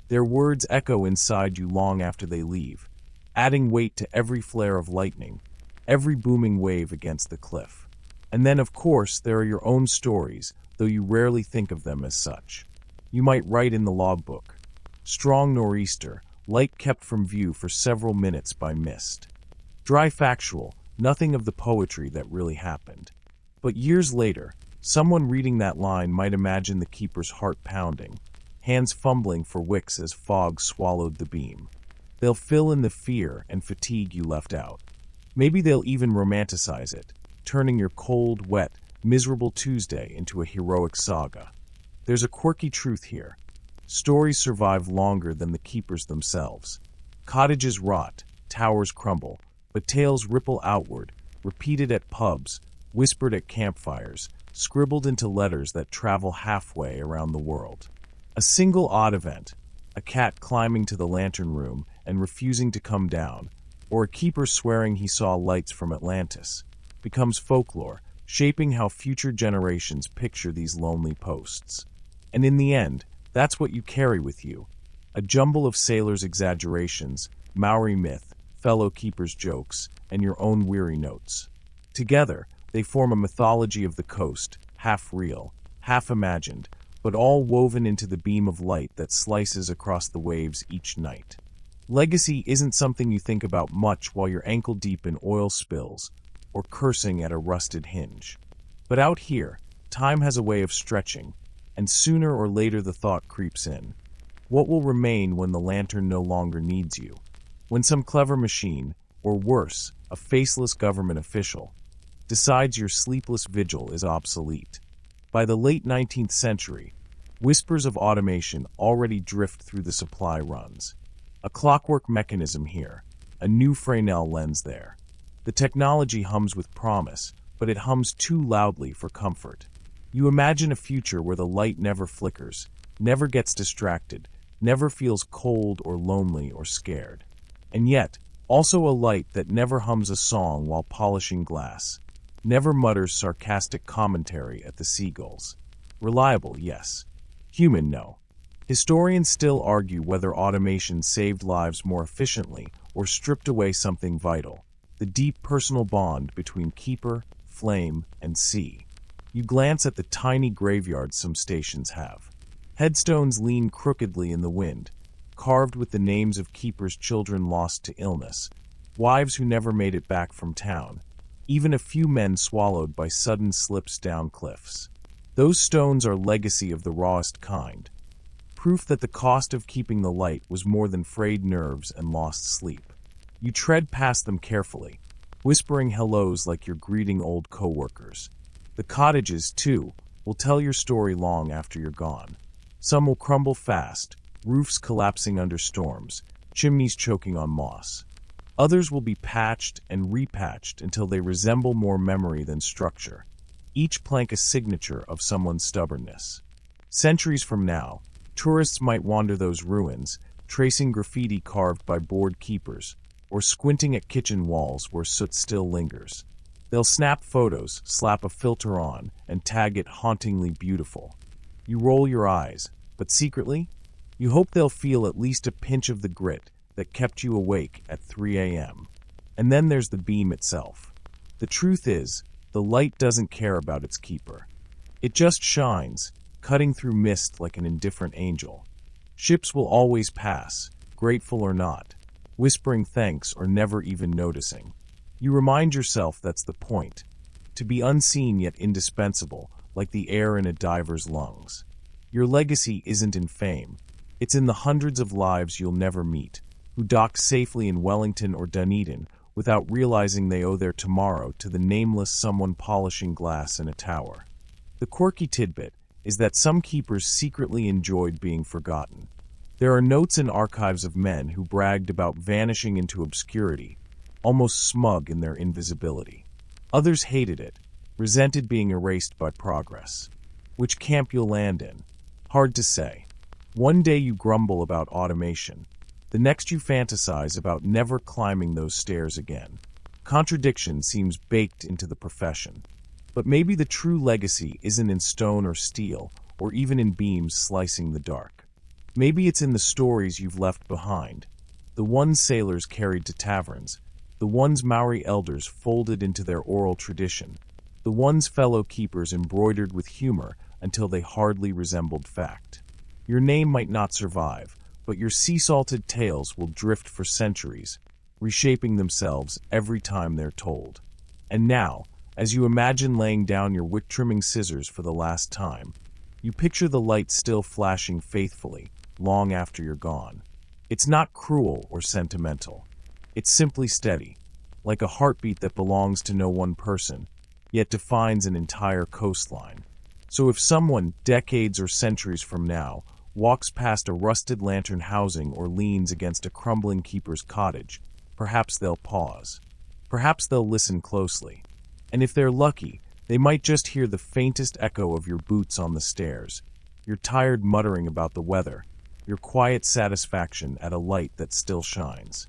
Their words echo inside you long after they leave, adding weight to every flare of lightning, every booming wave against the cliff. And then, of course, there are your own stories, though you rarely think of them as such. You might write in the logbook, "Strong nor'easter, light kept from view for several minutes by mist." Dry factual, nothing of the poetry that really happened. But years later, someone reading that line might imagine the keeper's heart pounding, hands fumbling for wicks as fog swallowed the beam. They'll fill in the fear and fatigue you left out. Maybe they'll even romanticize it, turning your cold, wet, miserable Tuesday into a heroic saga. There's a quirky truth here. Stories survive longer than the keepers themselves. Cottages rot, towers crumble, but tales ripple outward, repeated at pubs, whispered at campfires, scribbled into letters that travel halfway around the world. A single odd event, a cat climbing to the lantern room and refusing to come down, or a keeper swearing he saw lights from Atlantis, becomes folklore, shaping how future generations picture these lonely posts. And in the end, that's what you carry with you, a jumble of sailors' exaggerations, Maori myth, fellow keepers' jokes, and your own weary notes. Together, they form a mythology of the coast, half real, half imagined, but all woven into the beam of light that slices across the waves each night. Legacy isn't something you think about much while you're ankle-deep in oil spills or cursing at a rusted hinge. But out here, time has a way of stretching, and sooner or later the thought creeps in. What will remain when the lantern no longer needs you? When some clever machine, or worse, a faceless government official, decides your sleepless vigil is obsolete. By the late 19th century, whispers of automation already drift through the supply runs. A clockwork mechanism here, a new Fresnel lens there. The technology hums with promise, but it hums too loudly for comfort. You imagine a future where the light never flickers, never gets distracted, never feels cold or lonely or scared. And yet, also a light that never hums a song while polishing glass, never mutters sarcastic commentary at the seagulls. Reliable, yes. Human, no. Historians still argue whether automation saved lives more efficiently or stripped away something vital, the deep personal bond between keeper, flame, and sea. You glance at the tiny graveyards some stations have. Headstones lean crookedly in the wind, carved with the names of keepers' children lost to illness, wives who never made it back from town, even a few men swallowed by sudden slips down cliffs. Those stones are legacy of the rawest kind, proof that the cost of keeping the light was more than frayed nerves and lost sleep. You tread past them carefully, whispering hellos like you're greeting old coworkers. The cottages, too, will tell your story long after you're gone. Some will crumble fast, roofs collapsing under storms, chimneys choking on moss. Others will be patched and repatched until they resemble more memory than structure, each plank a signature of someone's stubbornness. Centuries from now, tourists might wander those ruins, tracing graffiti carved by bored keepers, or squinting at kitchen walls where soot still lingers. They'll snap photos, slap a filter on, and tag it hauntingly beautiful. You roll your eyes, but secretly, you hope they'll feel at least a pinch of the grit that kept you awake at 3 a.m. And then there's the beam itself. The truth is, the light doesn't care about its keeper. It just shines, cutting through mist like an indifferent angel. Ships will always pass, grateful or not, whispering thanks or never even noticing. You remind yourself that's the point, to be unseen yet indispensable, like the air in a diver's lungs. Your legacy isn't in fame. It's in the hundreds of lives you'll never meet, who dock safely in Wellington or Dunedin without realizing they owe their tomorrow to the nameless someone polishing glass in a tower. The quirky tidbit is that some keepers secretly enjoyed being forgotten. There are notes in archives of men who bragged about vanishing into obscurity, almost smug in their invisibility. Others hated it, resented being erased by progress. Which camp you'll land in? Hard to say. One day you grumble about automation. The next you fantasize about never climbing those stairs again. Contradiction seems baked into the profession. But maybe the true legacy isn't in stone or steel, or even in beams slicing the dark. Maybe it's in the stories you've left behind, the ones sailors carried to taverns, the ones Maori elders folded into their oral tradition, the ones fellow keepers embroidered with humor until they hardly resembled fact. Your name might not survive, but your sea-salted tales will drift for centuries, reshaping themselves every time they're told. And now, as you imagine laying down your wick-trimming scissors for the last time, you picture the light still flashing faithfully, long after you're gone. It's not cruel or sentimental. It's simply steady, like a heartbeat that belongs to no one person, yet defines an entire coastline. So if someone, decades or centuries from now, walks past a rusted lantern housing or leans against a crumbling keeper's cottage, perhaps they'll pause. Perhaps they'll listen closely. And if they're lucky, they might just hear the faintest echo of your boots on the stairs, your tired muttering about the weather, your quiet satisfaction at a light that still shines.